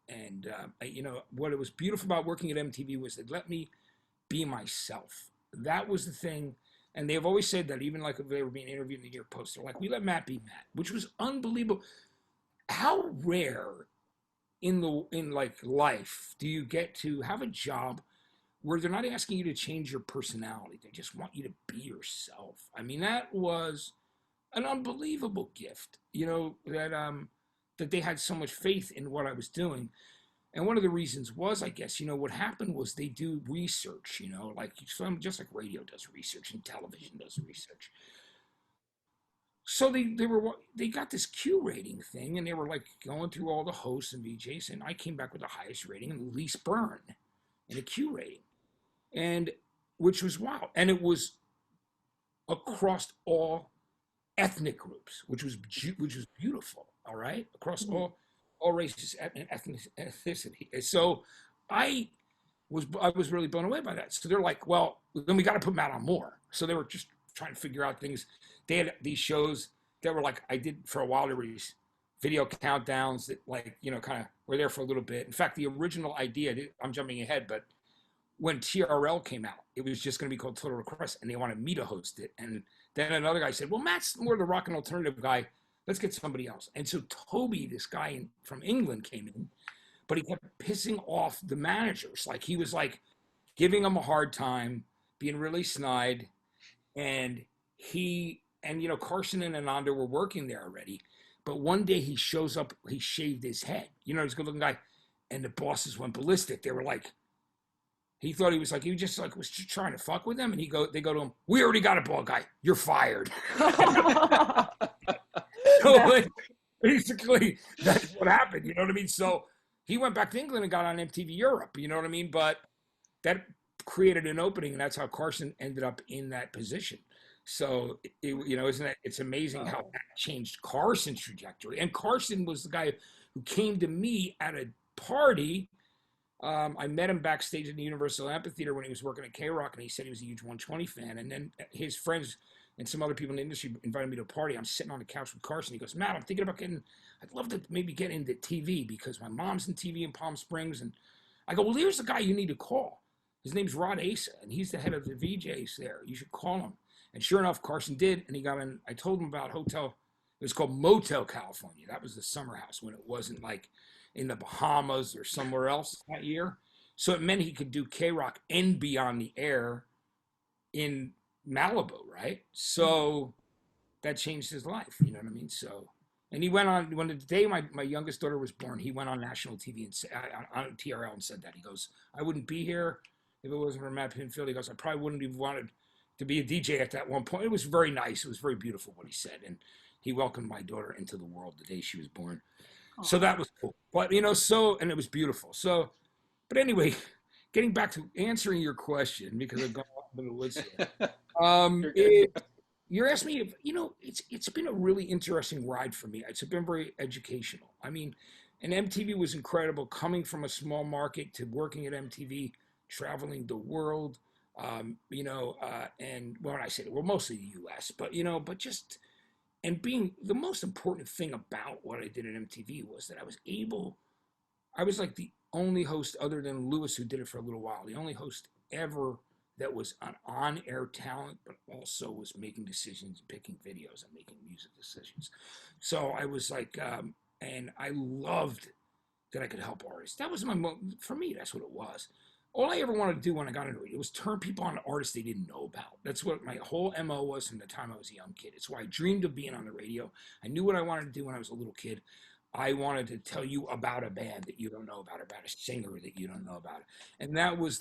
You know, what was beautiful about working at MTV was they let me be myself. That was the thing. And they've always said that, even like if they were being interviewed in the New York Post, they're like, we let Matt be Matt, which was unbelievable. How rare in like life do you get to have a job where they're not asking you to change your personality? They just want you to be yourself. I mean, that was an unbelievable gift, you know, that they had so much faith in what I was doing. And one of the reasons was, I guess, you know, what happened was they do research, you know, like just like radio does research and television does research. So they got this Q rating thing, and they were like going through all the hosts and VJs, and I came back with the highest rating, and least burn in a Q rating, and which was wow, and it was across all ethnic groups, which was beautiful. All right, across all races and ethnicity. So I was really blown away by that. So they're like, well, then we got to put Matt on more. So they were just trying to figure out things. They had these shows that were like, I did for a while, there were these video countdowns that, like, you know, kind of were there for a little bit. In fact, the original idea, I'm jumping ahead, but when TRL came out, it was just going to be called Total Request, and they wanted me to host it. And then another guy said, well, Matt's more the rock and alternative guy. Let's get somebody else. And so Toby, this guy from England, came in, but he kept pissing off the managers. Like, he was like giving them a hard time, being really snide. And you know, Carson and Ananda were working there already. But one day he shows up, he shaved his head. You know, he's a good looking guy. And the bosses went ballistic. They were like, he thought he was just trying to fuck with them. And they go to him, we already got a bald guy. You're fired. So, like, basically, that's what happened. You know what I mean? So he went back to England and got on MTV Europe. You know what I mean? But that created an opening, and that's how Carson ended up in that position. So, you know, it's amazing how that changed Carson's trajectory. And Carson was the guy who came to me at a party. I met him backstage in the Universal Amphitheater when he was working at K-Rock, and he said he was a huge 120 fan. And then his friends and some other people in the industry invited me to a party. I'm sitting on the couch with Carson. He goes, Matt, I'm thinking about I'd love to maybe get into TV because my mom's in TV in Palm Springs. And I go, well, here's the guy you need to call. His name's Rod Asa, and he's the head of the VJs there. You should call him. And sure enough, Carson did, and he got in. I told him about hotel. It was called Motel California. That was the summer house when it wasn't like in the Bahamas or somewhere else that year. So it meant he could do K-Rock and be on the air in Malibu, right? So that changed his life, you know what I mean? So, and he went on, when the day my youngest daughter was born, he went on national TV and on TRL and said that. He goes, I wouldn't be here if it wasn't for Matt Pinfield. He goes, I probably wouldn't have wanted to be a DJ at that one point. It was very nice. It was very beautiful what he said. And he welcomed my daughter into the world the day she was born. Aww. So that was cool. But, you know, and it was beautiful. So, but anyway, getting back to answering your question, because I've gone off in the woods here. You're asking me if, you know, it's been a really interesting ride for me. It's been very educational. I mean, and MTV was incredible, coming from a small market to working at MTV, traveling the world, you know, and when I say the world, mostly the U.S., but, you know, but just, and being the most important thing about what I did at MTV was that I was like the only host other than Lewis, who did it for a little while, the only host ever that was an on-air talent, but also was making decisions, picking videos, and making music decisions. So I was like, and I loved that I could help artists. That was for me, that's what it was. All I ever wanted to do when I got into it was turn people on to artists they didn't know about. That's what my whole MO was from the time I was a young kid. It's why I dreamed of being on the radio. I knew what I wanted to do when I was a little kid. I wanted to tell you about a band that you don't know about a singer that you don't know about. And that was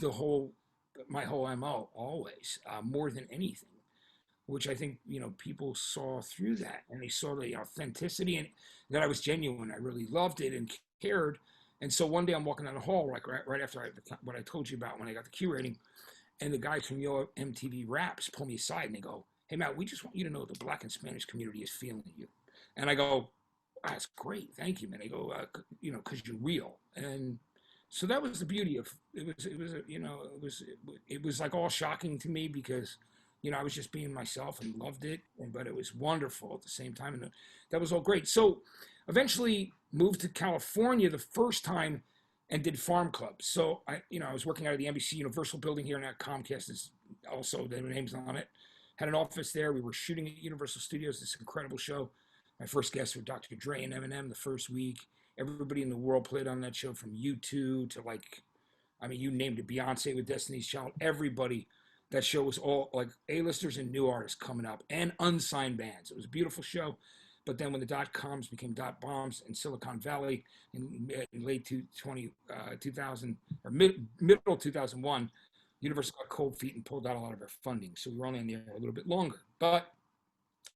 my whole MO always, more than anything, which I think, people saw through that, and they saw the authenticity and that I was genuine. I really loved it and cared. And so one day I'm walking down the hall, like right after what I told you about when I got the Q rating, and the guys from Yo MTV Raps pull me aside and they go, "Hey, Matt, we just want you to know the Black and Spanish community is feeling you." And I go, "That's great, thank you, man." They go, "Because you're real." And so that was the beauty of it. It was like all shocking to me because, I was just being myself and loved it, but it was wonderful at the same time, and that was all great. So eventually moved to California the first time and did Farm Club. So I was working out of the NBC Universal building here now. Comcast is also, their name's on it. Had an office there. We were shooting at Universal Studios, this incredible show. My first guests were Dr. Dre and Eminem the first week. Everybody in the world played on that show, from U2 to you named it, Beyonce with Destiny's Child. Everybody. That show was all like A-listers and new artists coming up and unsigned bands. It was a beautiful show. But then when the dot-coms became dot-bombs in Silicon Valley in late 2000 or middle 2001, Universal got cold feet and pulled out a lot of our funding. So we were only in the air a little bit longer. But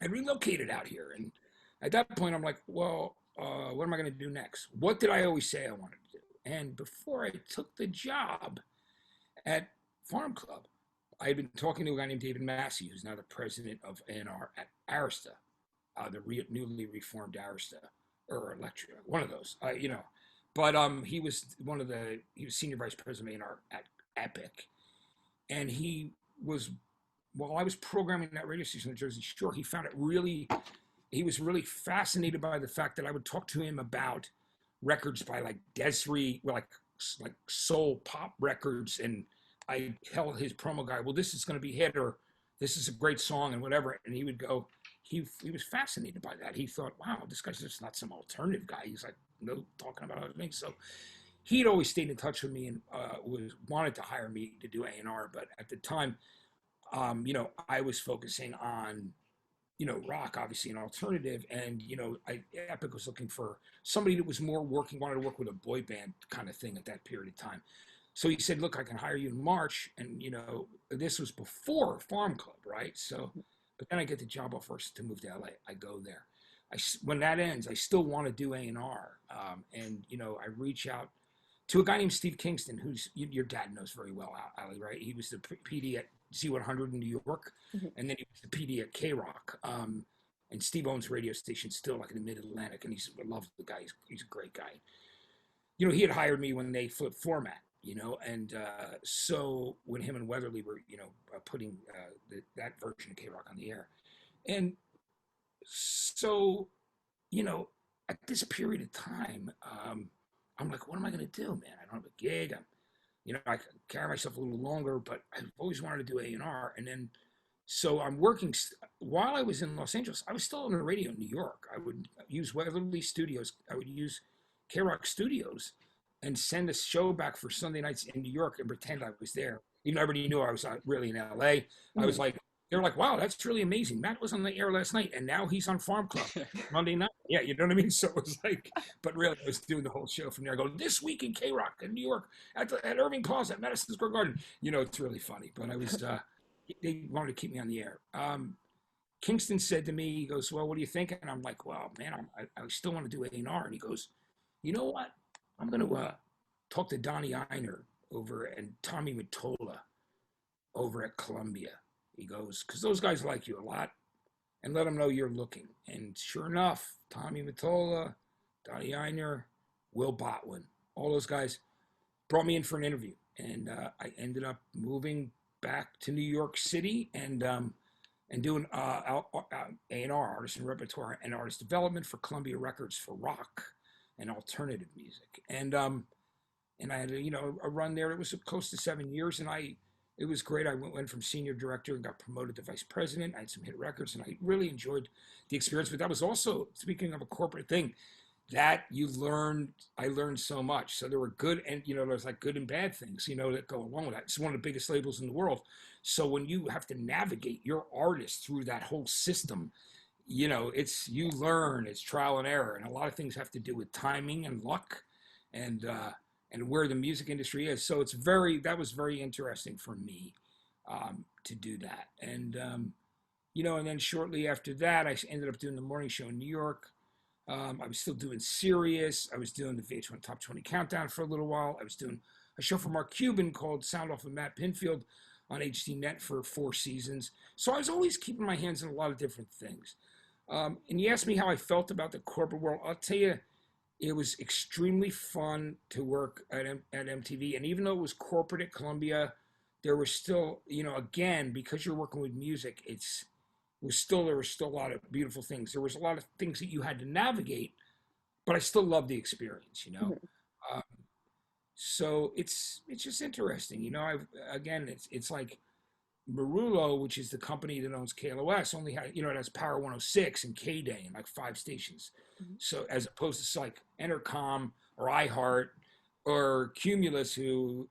I relocated out here. And at that point, I'm like, well, what am I going to do next? What did I always say I wanted to do? And before I took the job at Farm Club, I had been talking to a guy named David Massey, who's now the president of A&R at Arista, the newly reformed Arista, or Electra, one of those, But he was senior vice president of A&R at Epic. And while I was programming that radio station in the Jersey Shore, he was really fascinated by the fact that I would talk to him about records by like Desiree, like soul pop records, and I tell his promo guy, well, this is going to be hit, or this is a great song, and whatever. And he would go, he was fascinated by that. He thought, wow, this guy's just not some alternative guy. He's like, talking about other things. So he'd always stayed in touch with me and wanted to hire me to do A&R. But at the time, I was focusing on, rock, obviously, an alternative. And, Epic was looking for somebody that was wanted to work with a boy band kind of thing at that period of time. So he said, look, I can hire you in March. And, this was before Farm Club, right? So, but then I get the job offer to move to LA. I go there. When that ends, I still want to do A&R. And, I reach out to a guy named Steve Kingston, who's your dad knows very well, Ali, right? He was the PD at Z100 in New York. Mm-hmm. And then he was the PD at K-Rock. And Steve owns a radio station still, like in the Mid-Atlantic. And I love the guy. He's a great guy. He had hired me when they flipped format. And so when him and Weatherly were, putting that version of K-Rock on the air. And so, at this period of time, I'm like, what am I going to do, man? I don't have a gig. I can carry myself a little longer, but I've always wanted to do A&R. And then, so I'm working, while I was in Los Angeles, I was still on the radio in New York. I would use Weatherly Studios. I would use K-Rock Studios and send a show back for Sunday nights in New York and pretend I was there. Even though everybody knew I was really in LA. Mm-hmm. I was like, they were like, wow, that's really amazing. Matt was on the air last night and now he's on Farm Club Monday night. Yeah, you know what I mean? So it was like, but really I was doing the whole show from there. I go, this week in K-Rock in New York at Irving Plaza at Madison Square Garden. It's really funny, but I was, they wanted to keep me on the air. Kingston said to me, he goes, well, what do you think? And I'm like, well, man, I still want to do A&R. And he goes, you know what? I'm going to talk to Donnie Einer and Tommy Mottola over at Columbia. He goes, because those guys like you a lot, and let them know you're looking. And sure enough, Tommy Mottola, Donnie Einer, Will Botwin, all those guys brought me in for an interview. And I ended up moving back to New York City and and doing A&R, artist and repertoire and artist development for Columbia Records for rock and alternative music. And I had a run there. It was close to 7 years, and it was great. I went from senior director and got promoted to vice president. I had some hit records, and I really enjoyed the experience. But that was also, speaking of a corporate thing, that I learned so much. So there were good, and there's like good and bad things, that go along with that. It's one of the biggest labels in the world. So when you have to navigate your artist through that whole system, you learn, it's trial and error, and a lot of things have to do with timing and luck, and where the music industry is. So that was very interesting for me to do that. And and then shortly after that, I ended up doing the morning show in New York. I was still doing Sirius. I was doing the VH1 Top 20 Countdown for a little while. I was doing a show for Mark Cuban called Sound Off of Matt Pinfield on HDNet for 4 seasons. So I was always keeping my hands in a lot of different things. And you asked me how I felt about the corporate world. I'll tell you, it was extremely fun to work at MTV. And even though it was corporate at Columbia, there was still, again, because you're working with music, there were still a lot of beautiful things. There was a lot of things that you had to navigate, but I still loved the experience, Mm-hmm. So it's just interesting, it's like Marullo, which is the company that owns KLOS, only had, it has Power 106 and K-Day and like 5 stations. Mm-hmm. So as opposed to like Entercom or iHeart or Cumulus, who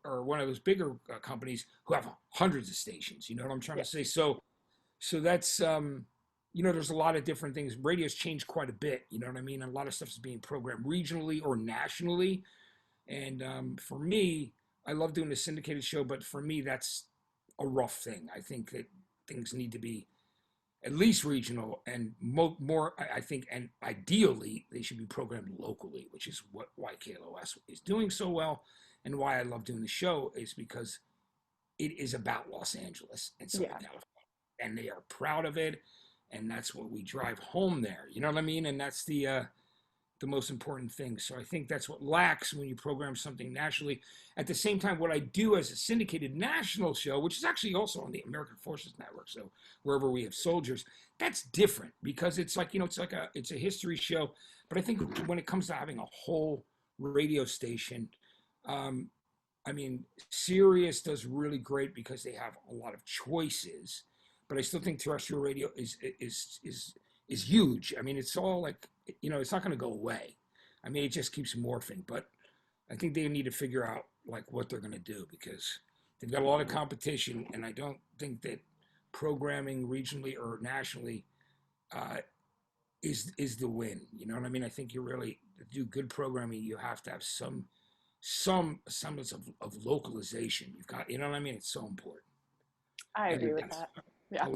are one of those bigger companies who have hundreds of stations. You know what I'm trying to say? So that's, there's a lot of different things. Radio's changed quite a bit, you know what I mean? And a lot of stuff is being programmed regionally or nationally. And for me, I love doing a syndicated show, but for me, that's a rough thing. I think that things need to be at least regional and more, I think, and ideally, they should be programmed locally, which is why KLOS is doing so well. And why I love doing the show is because it is about Los Angeles and Southern California. And they are proud of it, and that's what we drive home there. You know what I mean? And that's the most important thing. So I think that's what lacks when you program something nationally. At the same time, what I do as a syndicated national show, which is actually also on the American Forces Network, so wherever we have soldiers, that's different because it's like, it's a history show. But I think when it comes to having a whole radio station, Sirius does really great because they have a lot of choices. But I still think terrestrial radio is huge. I mean, it's all like, it's not going to go away. I mean, it just keeps morphing. But I think they need to figure out like what they're going to do because they've got a lot of competition, and I don't think that programming regionally or nationally is the win. You know what I mean? I think you really to do good programming, you have to have some semblance of localization. You've got, you know what I mean? It's so important. I agree with that. Yeah.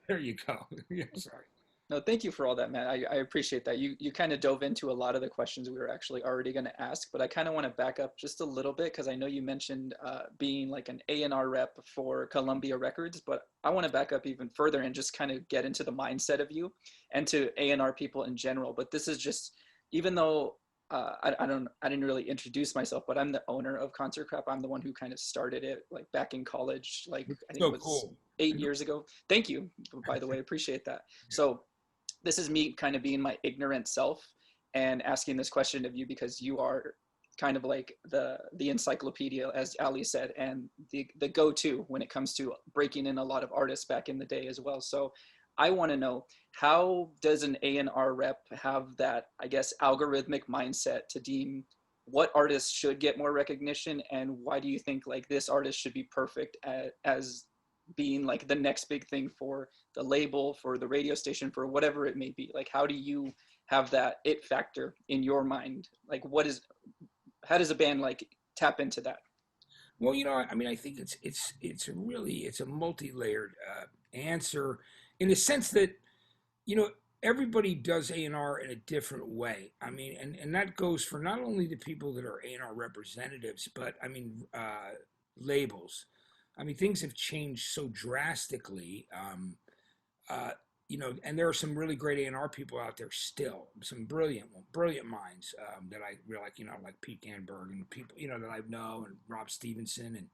There you go. Yeah, sorry. No, thank you for all that, Matt. I appreciate that. You kind of dove into a lot of the questions we were actually already going to ask, but I kind of want to back up just a little bit because I know you mentioned being like an A&R rep for Columbia Records, but I want to back up even further and just kind of get into the mindset of you and to A&R people in general. But this is just, even though I didn't really introduce myself, but I'm the owner of Concert Crap. I'm the one who kind of started it like back in college, like I think it was cool. 8 years ago. Thank you, by the way, appreciate that. So this is me kind of being my ignorant self and asking this question of you because you are kind of like the encyclopedia, as Ali said, and the go-to when it comes to breaking in a lot of artists back in the day as well. So I want to know, how does an A&R rep have that, I guess, algorithmic mindset to deem what artists should get more recognition, and why do you think like this artist should be perfect as being like the next big thing for the label, for the radio station, for whatever it may be? Like, how do you have that it factor in your mind? Like, how does a band like tap into that? Well, I mean, I think it's a multi-layered answer in the sense that, everybody does A&R in a different way. I mean, and that goes for not only the people that are A&R representatives, but I mean, labels. I mean, things have changed so drastically, and there are some really great A&R people out there still, some brilliant minds that I really like, like Pete Ganberg and people, that I know, and Rob Stevenson and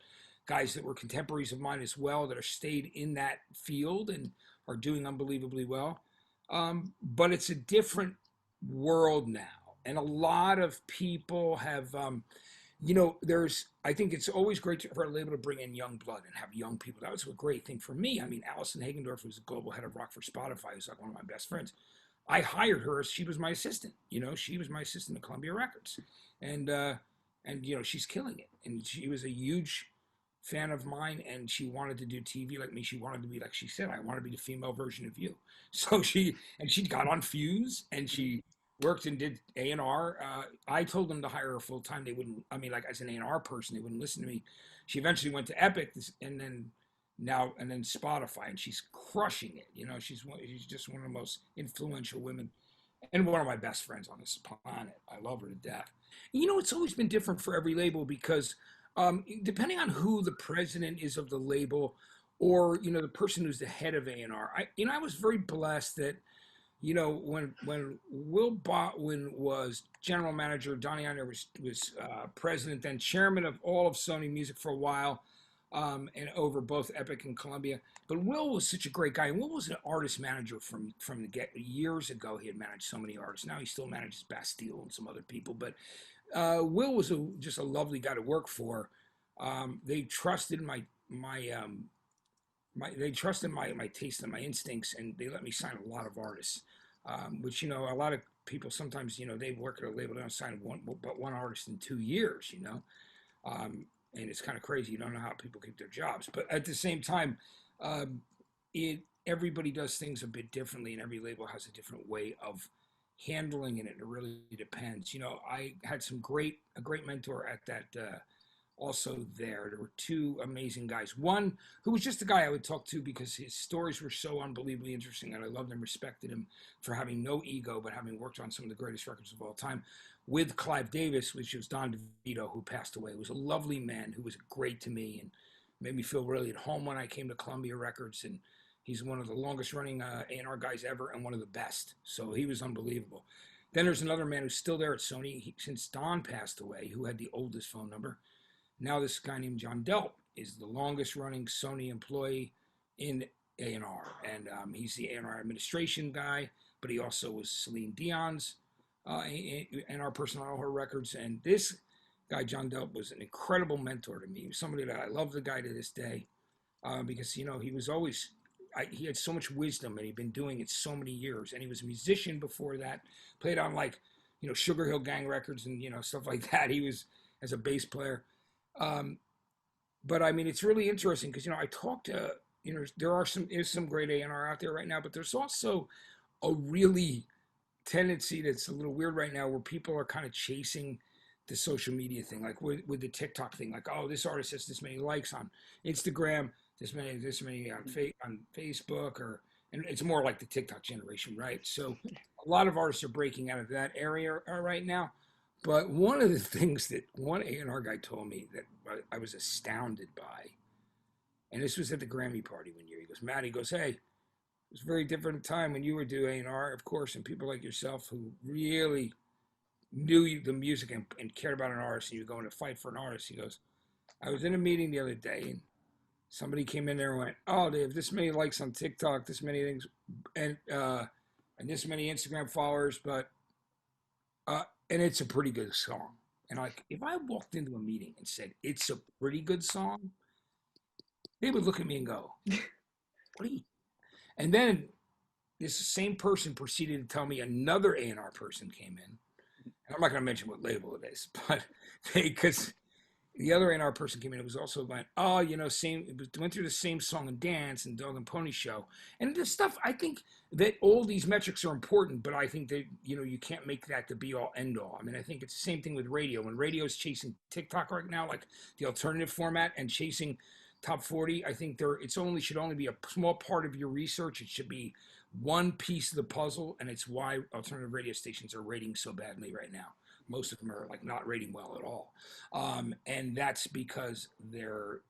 guys that were contemporaries of mine as well that are stayed in that field and are doing unbelievably well. But it's a different world now. And a lot of people have, I think it's always great for a label to bring in young blood and have young people. That was a great thing for me. I mean, Allison Hagendorf was the global head of rock for Spotify, who's like one of my best friends. I hired her. She was my assistant. She was my assistant at Columbia Records. And she's killing it. And she was a huge fan of mine, and she wanted to do TV like me. She wanted to be, like she said, I want to be the female version of you. So she got on Fuse, and she worked and did A&R. I told them to hire her full time. They wouldn't. I mean, like as an A&R person, they wouldn't listen to me. She eventually went to Epic, and then Spotify, and she's crushing it. She's just one of the most influential women, and one of my best friends on this planet. I love her to death. It's always been different for every label because depending on who the president is of the label, or the person who's the head of A&R, I was very blessed that when Will Botwin was general manager, Donnie Iyer was president, then chairman of all of Sony Music for a while, and over both Epic and Columbia. But Will was such a great guy. And Will was an artist manager from the get. Years ago, he had managed so many artists. Now he still manages Bastille and some other people. But Will was just a lovely guy to work for. They trusted my taste and my instincts, and they let me sign a lot of artists. Which a lot of people sometimes they work at a label, they don't sign one artist in 2 years. And it's kind of crazy. You don't know how people keep their jobs, but at the same time, everybody does things a bit differently, and every label has a different way of handling it. And it really depends. I had a great mentor at that. Also there were two amazing guys. One who was just a guy I would talk to because his stories were so unbelievably interesting, and I loved and respected him for having no ego, but having worked on some of the greatest records of all time. With Clive Davis, which was Don DeVito, who passed away. He was a lovely man who was great to me and made me feel really at home when I came to Columbia Records. And he's one of the longest running A&R guys ever, and one of the best. So he was unbelievable. Then there's another man who's still there at Sony since Don passed away, who had the oldest phone number. Now this guy named John Delp is the longest running Sony employee in A&R. And he's the A&R administration guy, but he also was Celine Dion's A&R person on all her records. And this guy, John Delp, was an incredible mentor to me. He was somebody that I love the guy to this day because, he was always, he had so much wisdom, and he'd been doing it so many years. And he was a musician before that, played on Sugar Hill Gang records and, stuff like that. He was as a bass player. But I mean, it's really interesting because, I talked to, there's some great A&R out there right now, but there's also a really tendency that's a little weird right now where people are kind of chasing the social media thing, like with the TikTok thing, like, oh, this artist has this many likes on Instagram, this many on Facebook, and it's more like the TikTok generation, right? So a lot of artists are breaking out of that area right now. But one of the things that one A&R guy told me that I was astounded by, and this was at the Grammy party one year. He goes, Matt, hey, it was a very different time when you were doing A&R, of course, and people like yourself who really knew the music and cared about an artist, and you were going to fight for an artist. He goes, I was in a meeting the other day, and somebody came in there and went, oh, they have this many likes on TikTok, this many things, and this many Instagram followers, but and it's a pretty good song. And if I walked into a meeting and said, it's a pretty good song, they would look at me and go, what are you? And then this same person proceeded to tell me another A&R person came in. And I'm not going to mention what label it is, but because the other A&R person came in, it was also like, oh, went through the same song and dance and Dog and Pony Show. And this stuff, I think that all these metrics are important, but I think that, you can't make that the be all end all. I mean, I think it's the same thing with radio. When radio is chasing TikTok right now, like the alternative format, and chasing top 40, I think should only be a small part of your research. It should be one piece of the puzzle, and it's why alternative radio stations are rating so badly right now. Most of them are not rating well at all, and that's because they're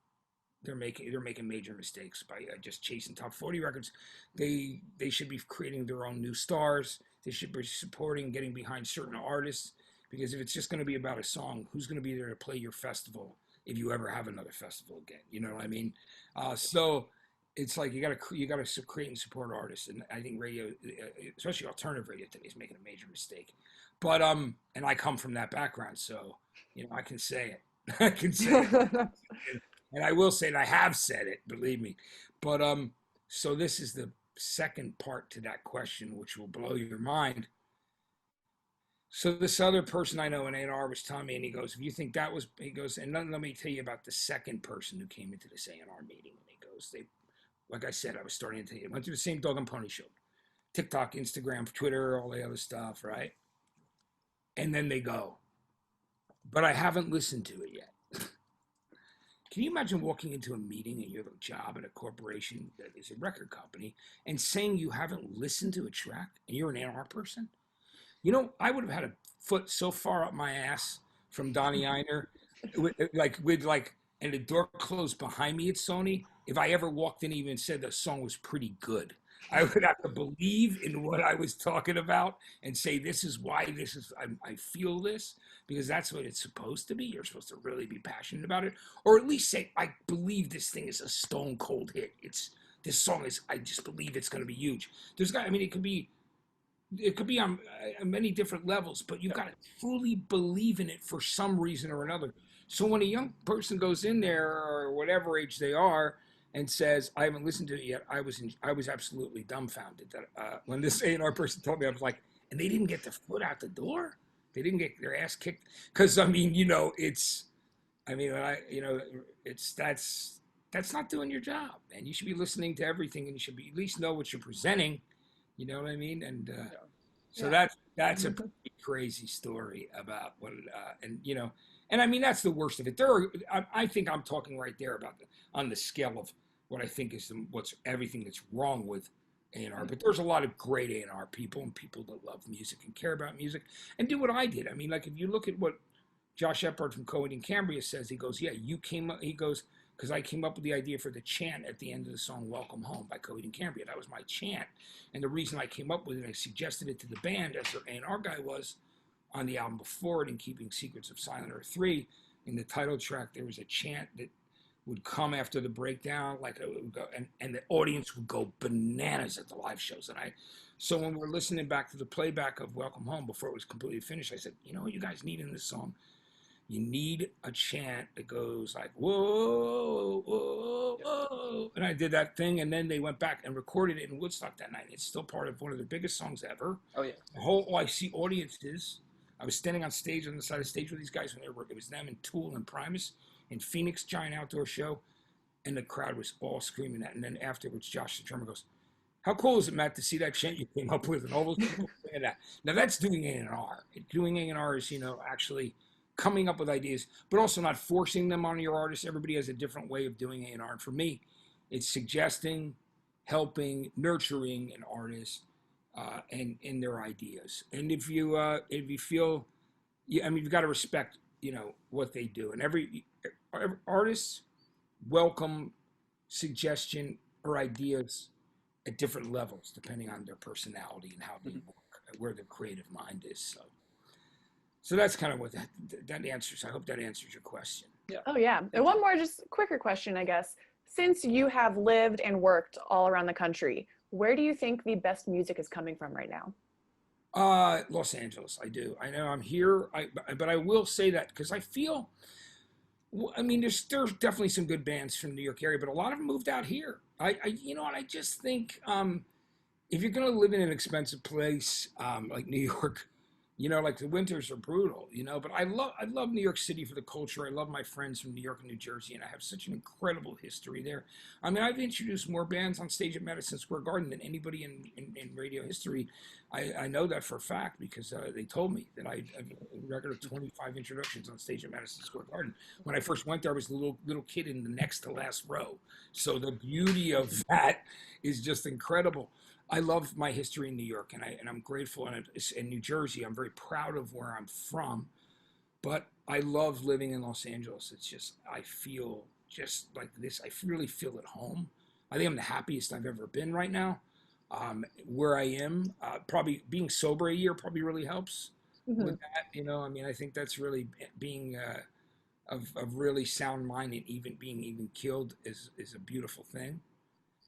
making major mistakes by just chasing top 40 records. They should be creating their own new stars. They should be supporting, getting behind certain artists, because if it's just going to be about a song, who's going to be there to play your festival if you ever have another festival again. You know what I mean? So it's like you gotta create and support artists, and I think radio, especially alternative radio today, is making a major mistake. But and I come from that background, so I can say it. I can say it, and I will say it. I have said it, believe me. But so this is the second part to that question, which will blow your mind. So this other person I know in A&R was telling me, and he goes, if you think that was, he goes, and let me tell you about the second person who came into this A&R meeting. And he goes, like I said, I was starting to tell you, went through the same dog and pony show, TikTok, Instagram, Twitter, all the other stuff, right? And then they go, but I haven't listened to it yet. Can you imagine walking into a meeting and you have a job at a corporation that is a record company and saying you haven't listened to a track and you're an A&R person? I would have had a foot so far up my ass from Donnie Einer, and the door closed behind me at Sony. If I ever walked in and even said the song was pretty good, I would have to believe in what I was talking about and say, this is why I feel this, because that's what it's supposed to be. You're supposed to really be passionate about it, or at least say, I believe this thing is a stone cold hit. This song is, I just believe it's going to be huge. It could be on many different levels, but you've got to fully believe in it for some reason or another. So when a young person goes in there, or whatever age they are, and says, I haven't listened to it yet, I was absolutely dumbfounded that when this A&R person told me, I was like, and they didn't get their foot out the door? They didn't get their ass kicked? Because, that's not doing your job, man. You should be listening to everything, and you should at least know what you're presenting. You know what I mean? And so that's a pretty crazy story about what, and I mean, that's the worst of it. I think I'm talking right there about on the scale of what I think is what's everything that's wrong with A&R. But there's a lot of great A&R people and people that love music and care about music and do what I did. I mean, like if you look at what Josh Epard from Coed and Cambria says, he goes, yeah, he goes, because I came up with the idea for the chant at the end of the song Welcome Home by Coed and Cambria. That was my chant. And the reason I came up with it, I suggested it to the band as their A&R guy was on the album before it, in Keeping Secrets of Silent Earth 3. In the title track, there was a chant that would come after the breakdown, like it would go, and the audience would go bananas at the live shows. So when we're listening back to the playback of Welcome Home before it was completely finished, I said, you know what you guys need in this song? You need a chant that goes like, whoa, whoa, whoa. And I did that thing, and then they went back and recorded it in Woodstock that night. It's still part of one of the biggest songs ever. Oh, yeah. The whole I see audiences. I was standing on stage, on the side of the stage with these guys when it was them and Tool and Primus in Phoenix, giant outdoor show, and the crowd was all screaming that. And then afterwards, Josh, the drummer, goes, how cool is it, Matt, to see that chant you came up with and all those people saying that? Now, that's doing A&R. Doing A&R is, actually coming up with ideas, but also not forcing them on your artists. Everybody has a different way of doing A&R. And for me, it's suggesting, helping, nurturing an artist and in their ideas. And if you feel, you've got to respect, what they do. And every artist welcome suggestion or ideas at different levels, depending on their personality and how they work, where their creative mind is. So that's kind of what that answers. I hope that answers your question. Yeah. Oh, yeah. And one more just quicker question, I guess. Since you have lived and worked all around the country, where do you think the best music is coming from right now? Los Angeles, I do. I know I'm here, but I will say that because I feel, there's definitely some good bands from the New York area, but a lot of them moved out here. I just think if you're going to live in an expensive place like New York, like the winters are brutal, but I love New York City for the culture. I love my friends from New York and New Jersey, and I have such an incredible history there. I mean, I've introduced more bands on stage at Madison Square Garden than anybody in radio history. I know that for a fact because they told me that I have a record of 25 introductions on stage at Madison Square Garden. When I first went there, I was a little kid in the next to last row. So the beauty of that is just incredible. I love my history in New York, and I'm grateful. And in New Jersey, I'm very proud of where I'm from. But I love living in Los Angeles. It's just, I feel just like this. I really feel at home. I think I'm the happiest I've ever been right now. Where I am, probably being sober a year probably really helps with that. I think that's really being of really sound mind, and even being even killed is a beautiful thing.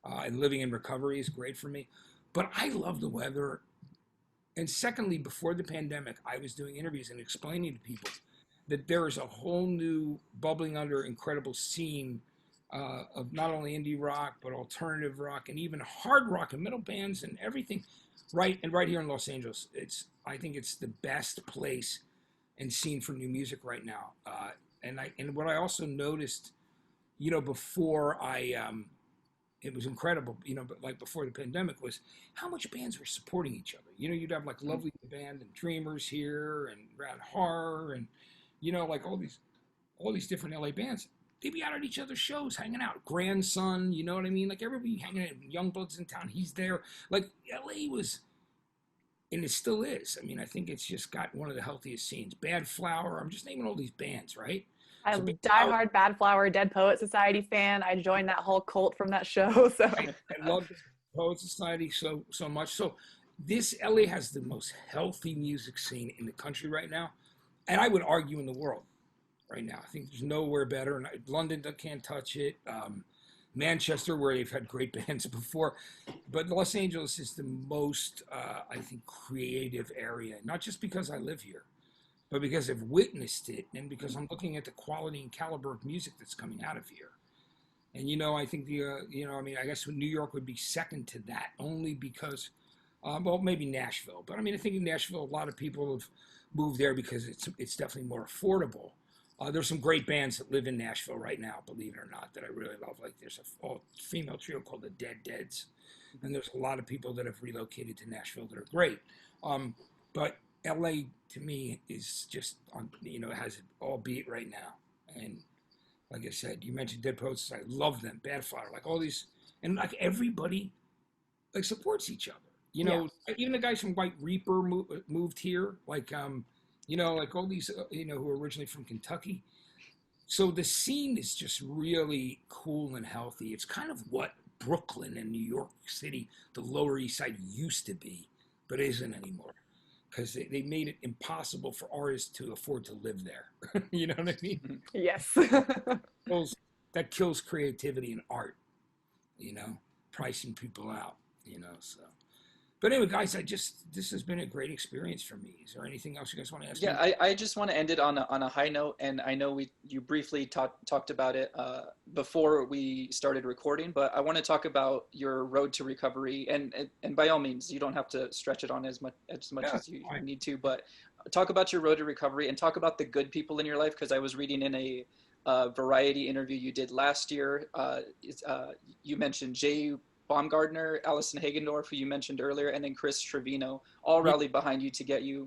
And living in recovery is great for me. But I love the weather. And secondly, before the pandemic, I was doing interviews and explaining to people that there is a whole new bubbling under incredible scene of not only indie rock, but alternative rock and even hard rock and metal bands and everything right here in Los Angeles. I think it's the best place and scene for new music right now. And what I also noticed, before it was incredible, but like before the pandemic, was how much bands were supporting each other. You'd have like Lovely Band and Dreamers here and Rad Horror and, like all these different LA bands. They'd be out at each other's shows, hanging out. Grandson, you know what I mean? Like everybody hanging out. Youngblood's in town, he's there. Like LA was, and it still is. I mean, I think it's just got one of the healthiest scenes. Bad Flower, I'm just naming all these bands, right? I'm a diehard Bad Flower, Dead Poet Society fan. I joined that whole cult from that show. So I love the Poet Society so much. So this LA has the most healthy music scene in the country right now, and I would argue in the world right now. I think there's nowhere better. And London can't touch it. Manchester, where they've had great bands before, but Los Angeles is the most, I think, creative area. Not just because I live here, but because I've witnessed it, and because I'm looking at the quality and caliber of music that's coming out of here. And I think I guess New York would be second to that, only because, well, maybe Nashville. But I mean, I think in Nashville, a lot of people have moved there because it's definitely more affordable. There's some great bands that live in Nashville right now, believe it or not, that I really love. Like there's a all-female trio called the Dead Deads, and there's a lot of people that have relocated to Nashville that are great. But LA to me is just it has it all beat right now. And like I said, you mentioned Dead Poets, I love them. Bad Flower, like all these, and like everybody like supports each other. Even the guys from White Reaper moved here, like like all these who are originally from Kentucky. So the scene is just really cool and healthy. It's kind of what Brooklyn and New York City, the Lower East Side, used to be, but isn't anymore. Because they made it impossible for artists to afford to live there. You know what I mean? yes. That kills creativity and art, pricing people out, so. But anyway, guys, this has been a great experience for me. Is there anything else you guys want to ask me? Yeah, I just want to end it on a high note, and I know you briefly talked about it before we started recording, but I want to talk about your road to recovery, and by all means, you don't have to stretch it on as much as you need to, but talk about your road to recovery and talk about the good people in your life, because I was reading in a Variety interview you did last year. You mentioned Jay Baumgartner, Allison Hagendorf, who you mentioned earlier, and then Chris Trevino, all rallied behind you to get you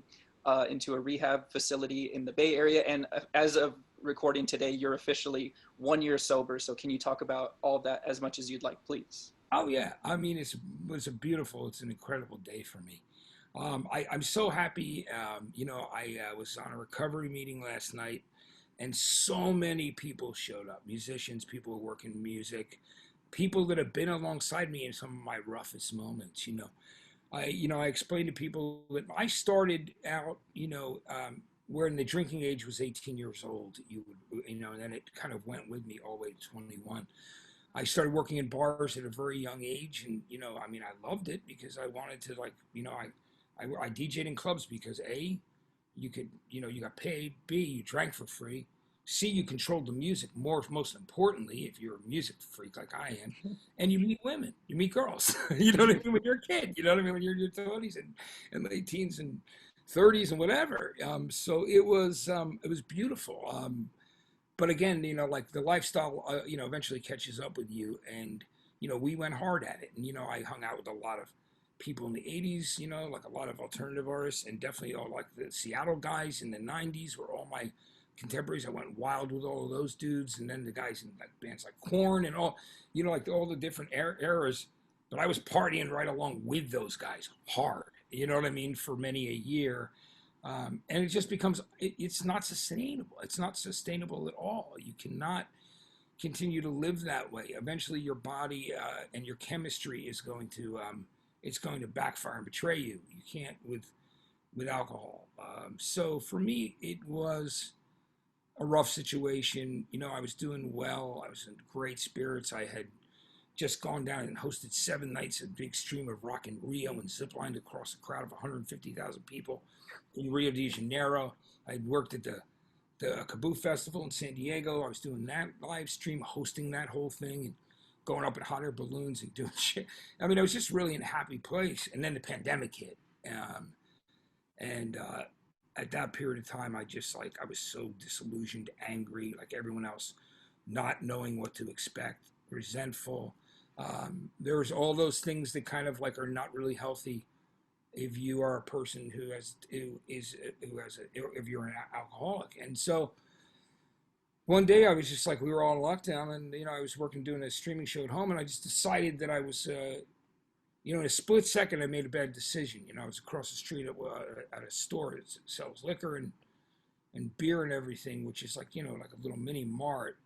into a rehab facility in the Bay Area. And as of recording today, you're officially 1 year sober. So can you talk about all of that as much as you'd like, please? Oh, yeah. I mean, it's an incredible day for me. I'm so happy. I was on a recovery meeting last night, and so many people showed up, musicians, people who work in music, people that have been alongside me in some of my roughest moments. I explained to people that I started out, when the drinking age was 18 years old, and then it kind of went with me all the way to 21. I started working in bars at a very young age, and I loved it because I wanted to, I DJ'd in clubs because A, you could, you got paid, B, you drank for free, C, you controlled the music, most importantly, if you're a music freak like I am, and you meet women, you meet girls, you know what I mean, when you're a kid, you know what I mean, when you're in your 20s and late teens and 30s and whatever. So it was beautiful. But again, like the lifestyle, eventually catches up with you, and, we went hard at it. And, I hung out with a lot of people in the 80s, like a lot of alternative artists, and definitely all like the Seattle guys in the 90s were all my contemporaries. I went wild with all of those dudes, and then the guys in like bands like Korn and all, like all the different eras. But I was partying right along with those guys hard, you know what I mean, for many a year. And it just becomes, it's not sustainable. It's not sustainable at all. You cannot continue to live that way. Eventually your body and your chemistry is going to, it's going to backfire and betray you. You can't with alcohol. So for me, it was a rough situation. You know, I was doing well. I was in great spirits. I had just gone down and hosted 7 nights of Big Stream of Rock in Rio and ziplined across a crowd of 150,000 people in Rio de Janeiro. I'd worked at the Kaboo Festival in San Diego. I was doing that live stream, hosting that whole thing, and going up in hot air balloons and doing shit. I mean, I was just really in a happy place. And then the pandemic hit. And at that period of time, I was so disillusioned, angry, like everyone else, not knowing what to expect, resentful. There was all those things that kind of like are not really healthy if you are a person if you're an alcoholic. And so one day I was just like, we were all in lockdown, and I was doing a streaming show at home, and I just decided that I was in a split second I made a bad decision. I was across the street at a store that sells liquor and beer and everything, which is like like a little mini mart.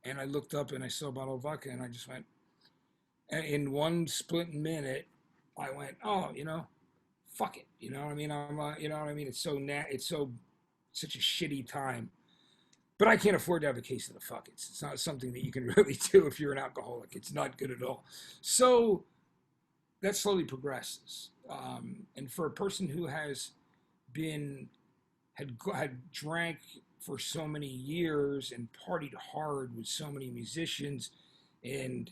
And I looked up and I saw a bottle of vodka, and I just went, and in one split minute, I went, oh, fuck it. You know what I mean? It's such a shitty time. But I can't afford to have a case of the fuck it. It's not something that you can really do if you're an alcoholic. It's not good at all. So that slowly progresses. And for a person who had drank for so many years and partied hard with so many musicians, and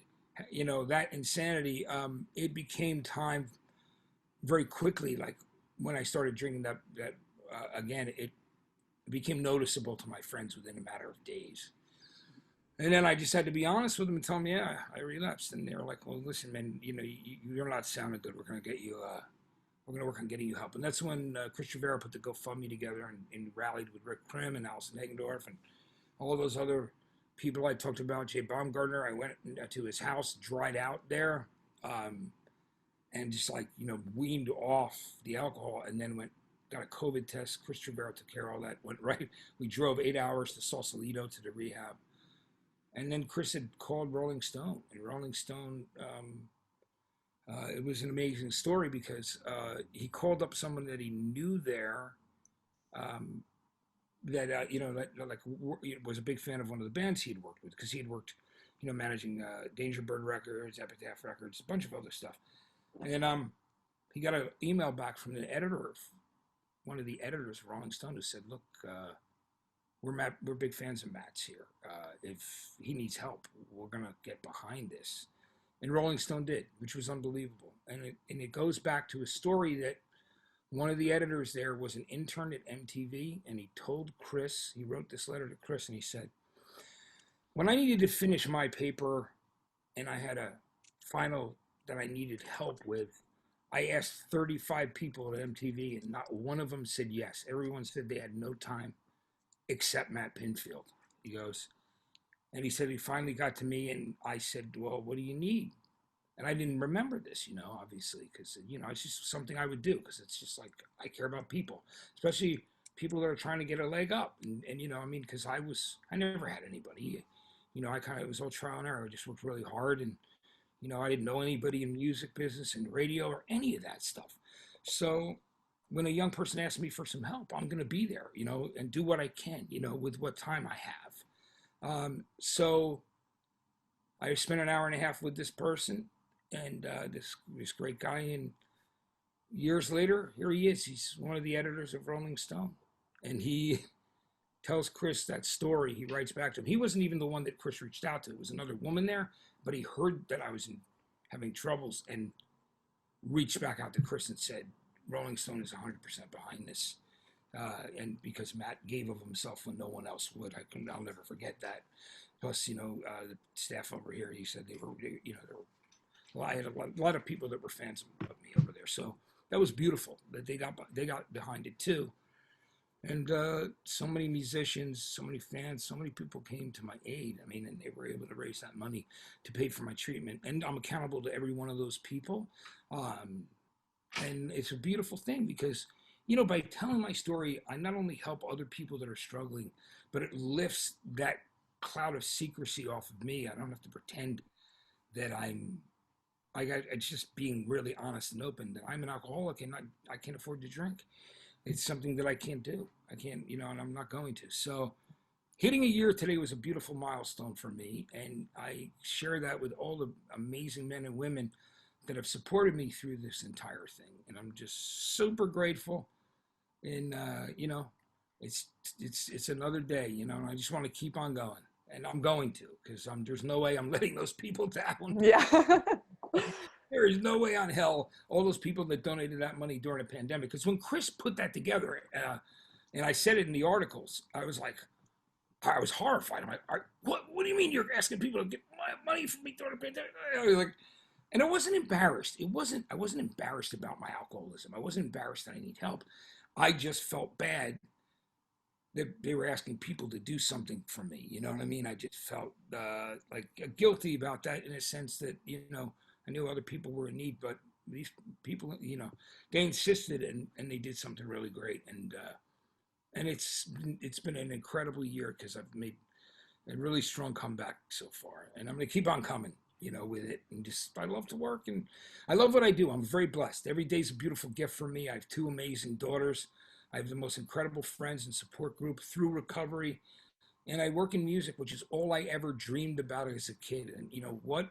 that insanity, it became time very quickly. Like when I started drinking that again, it became noticeable to my friends within a matter of days. And then I just had to be honest with them and tell them, yeah, I relapsed. And they were like, well, listen, man, you're not sounding good. We're going to get you, we're going to work on getting you help. And that's when Chris Trevera put the GoFundMe together and rallied with Rick Prim and Alison Hagendorf and all those other people I talked about. Jay Baumgartner, I went to his house, dried out there, and just weaned off the alcohol, and then got a COVID test. Chris Trevera took care of all that, went right. We drove 8 hours to Sausalito to the rehab. And then Chris had called Rolling Stone, and Rolling Stone, it was an amazing story because he called up someone that he knew there, that was a big fan of one of the bands he had worked with, because he had worked, managing Danger Bird Records, Epitaph Records, a bunch of other stuff. And he got an email back from the editor, one of the editors of Rolling Stone, who said, look, we're big fans of Matt's here. If he needs help, we're going to get behind this. And Rolling Stone did, which was unbelievable. And it goes back to a story that one of the editors there was an intern at MTV, and he told Chris, he wrote this letter to Chris, and he said, when I needed to finish my paper and I had a final that I needed help with, I asked 35 people at MTV, and not one of them said yes. Everyone said they had no time except Matt Pinfield. He goes, and he said he finally got to me, and I said, well, what do you need? And I didn't remember this, obviously, because, it's just something I would do, because it's just like, I care about people, especially people that are trying to get a leg up. And because I never had anybody, it was all trial and error. I just worked really hard, and, I didn't know anybody in music business and radio or any of that stuff. So when a young person asks me for some help, I'm going to be there, and do what I can, with what time I have. So I spent an hour and a half with this person, and this great guy, and years later, here he is. He's one of the editors of Rolling Stone, and he tells Chris that story. He writes back to him. He wasn't even the one that Chris reached out to. It was another woman there, but he heard that I was having troubles and reached back out to Chris and said, Rolling Stone is 100% behind this. And because Matt gave of himself when no one else would. I'll never forget that. Plus, the staff over here, he said I had a lot of people that were fans of me over there. So that was beautiful that they got behind it too. And so many musicians, so many fans, so many people came to my aid. And they were able to raise that money to pay for my treatment. And I'm accountable to every one of those people. And it's a beautiful thing because, by telling my story, I not only help other people that are struggling, but it lifts that cloud of secrecy off of me. I don't have to pretend that it's just being really honest and open that I'm an alcoholic and I can't afford to drink. It's something that I can't do. I can't, and I'm not going to. So hitting a year today was a beautiful milestone for me, and I share that with all the amazing men and women that have supported me through this entire thing, and I'm just super grateful. And you know, it's another day, you know, and I just want to keep on going, and I'm going to, because there's no way I'm letting those people down. Yeah. There is no way on hell all those people that donated that money during the pandemic. Because when Chris put that together, and I said it in the articles, I was like, I was horrified. I'm like, what do you mean you're asking people to get money from me during the pandemic? I was like, and I wasn't embarrassed. I wasn't embarrassed about my alcoholism. I wasn't embarrassed that I need help. I just felt bad that they were asking people to do something for me. You know what I mean? I just felt like guilty about that, in a sense that, you know, I knew other people were in need, but these people, you know, they insisted, and they did something really great. And it's been an incredible year, because I've made a really strong comeback so far, and I'm going to keep on coming, you know, with it. And just, I love to work, and I love what I do. I'm very blessed. Every day's a beautiful gift for me. I have two amazing daughters. I have the most incredible friends and support group through recovery, and I work in music, which is all I ever dreamed about as a kid. And you know what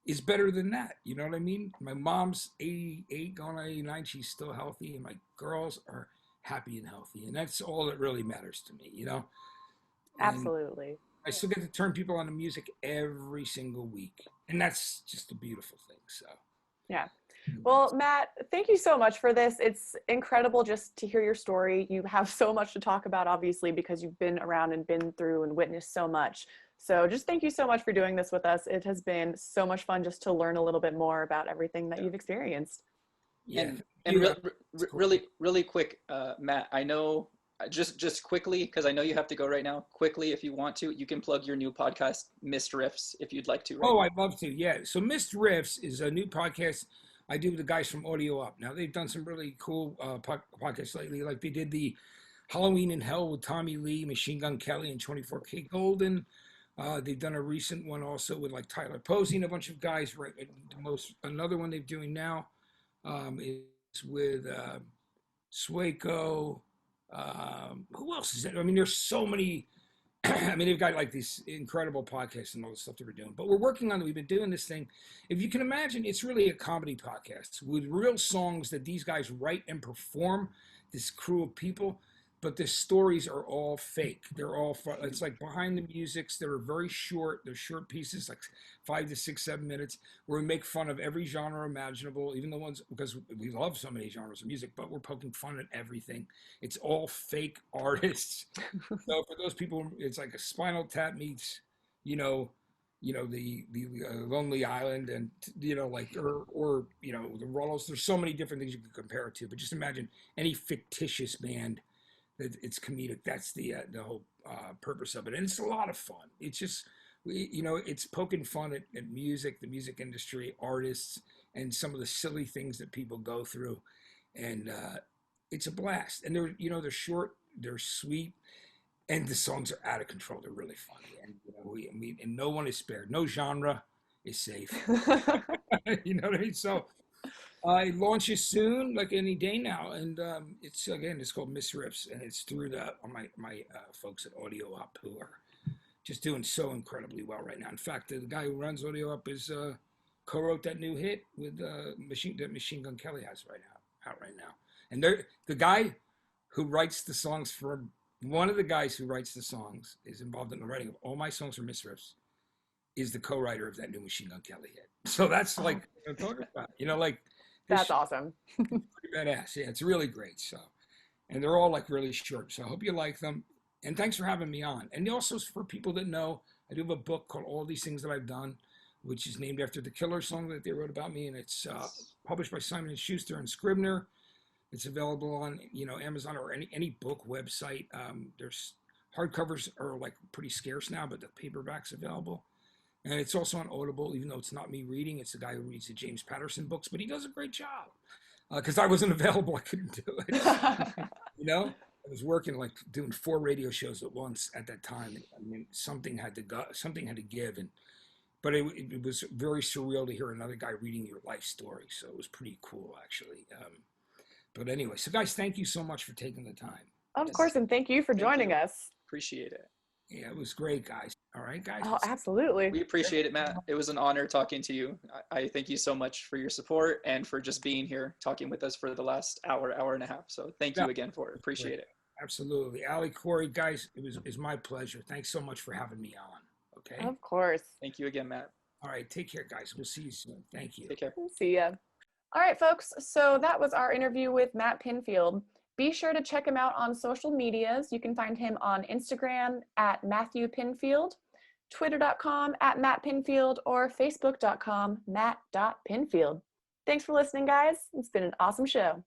is better than that? You know what I mean? My mom's 88, going on 89. She's still healthy, and my girls are happy and healthy, and that's all that really matters to me, you know. And Absolutely. I still get to turn people on to music every single week, and that's just a beautiful thing. So Yeah. Well, Matt, thank you so much for this. It's incredible just to hear your story. You have so much to talk about, obviously, because you've been around and been through and witnessed so much. So just thank you so much for doing this with us. It has been so much fun just to learn a little bit more about everything that you've experienced. yeah, And really quick, Matt, I know, just quickly, because I know you have to go right now. Quickly, if you want to, you can plug your new podcast, Missed Riffs, if you'd like to. Right Oh, now. I'd love to. Yeah. So Missed Riffs is a new podcast I do with the guys from Audio Up. Now, they've done some really cool podcasts lately. Like they did the Halloween in Hell with Tommy Lee, Machine Gun Kelly, and 24K Golden. They've done a recent one also with like Tyler Posey and a bunch of guys. Right. Another one they're doing now is with Swaco. Who else is it? I mean, there's so many. I mean, they've got like these incredible podcasts and all the stuff that we're doing. But we're working on it. We've been doing this thing. If you can imagine, it's really a comedy podcast with real songs that these guys write and perform, this crew of people. But the stories are all fake. They're all, it's like behind the musics. They're very short. They're short pieces, like 5 to 6, 7 minutes, where we make fun of every genre imaginable, even the ones, because we love so many genres of music, but we're poking fun at everything. It's all fake artists. So for those people, it's like a Spinal Tap meets, you know, the Lonely Island, and you know, like or you know, the Rollos. There's so many different things you can compare it to. But just imagine any fictitious band that it's comedic. That's the whole purpose of it, and it's a lot of fun. It's just you know, it's poking fun at music, the music industry, artists, and some of the silly things that people go through, and it's a blast. And they're short, they're sweet. And the songs are out of control. They're really funny, and you know, and no one is spared. No genre is safe. You know what I mean? So it launches soon, like any day now, and it's called Miss Riffs, and it's through my folks at Audio Up, who are just doing so incredibly well right now. In fact, the guy who runs Audio Up is co-wrote that new hit with Machine Gun Kelly has out right now, and the guy who writes the songs for. One of the guys who writes the songs is involved in the writing of all my songs for Miss Riffs, is the co-writer of that new Machine Gun Kelly hit. So that's like what I'm talking about. You know, like That's awesome. pretty badass. Yeah, it's really great. So, and they're all like really short. So I hope you like them. And thanks for having me on. And also for people that know, I do have a book called All These Things That I've Done, which is named after the Killer song that they wrote about me, and it's published by Simon and Schuster and Scribner. It's available on, you know, Amazon or any book website. There's hardcovers are like pretty scarce now, but the paperback's available. And it's also on Audible, even though it's not me reading. It's the guy who reads the James Patterson books, but he does a great job. Because I wasn't available, I couldn't do it. You know, I was working like doing 4 radio shows at once at that time. I mean, something had to give, but it was very surreal to hear another guy reading your life story. So it was pretty cool, actually. But anyway, so guys, thank you so much for taking the time. Of course, and thank you for joining us. Appreciate it. Yeah, it was great, guys. All right, guys. Oh, absolutely. We appreciate it, Matt. It was an honor talking to you. I thank you so much for your support and for just being here talking with us for the last hour and a half. So thank you again for it. Appreciate it. Absolutely. Allie, Corey, guys, it's my pleasure. Thanks so much for having me on. Okay. Of course. Thank you again, Matt. All right. Take care, guys. We'll see you soon. Thank you. Take care. See ya. All right, folks. So that was our interview with Matt Pinfield. Be sure to check him out on social medias. You can find him on Instagram at Matthew Pinfield, Twitter.com at Matt Pinfield, or Facebook.com Matt.Pinfield. Thanks for listening, guys. It's been an awesome show.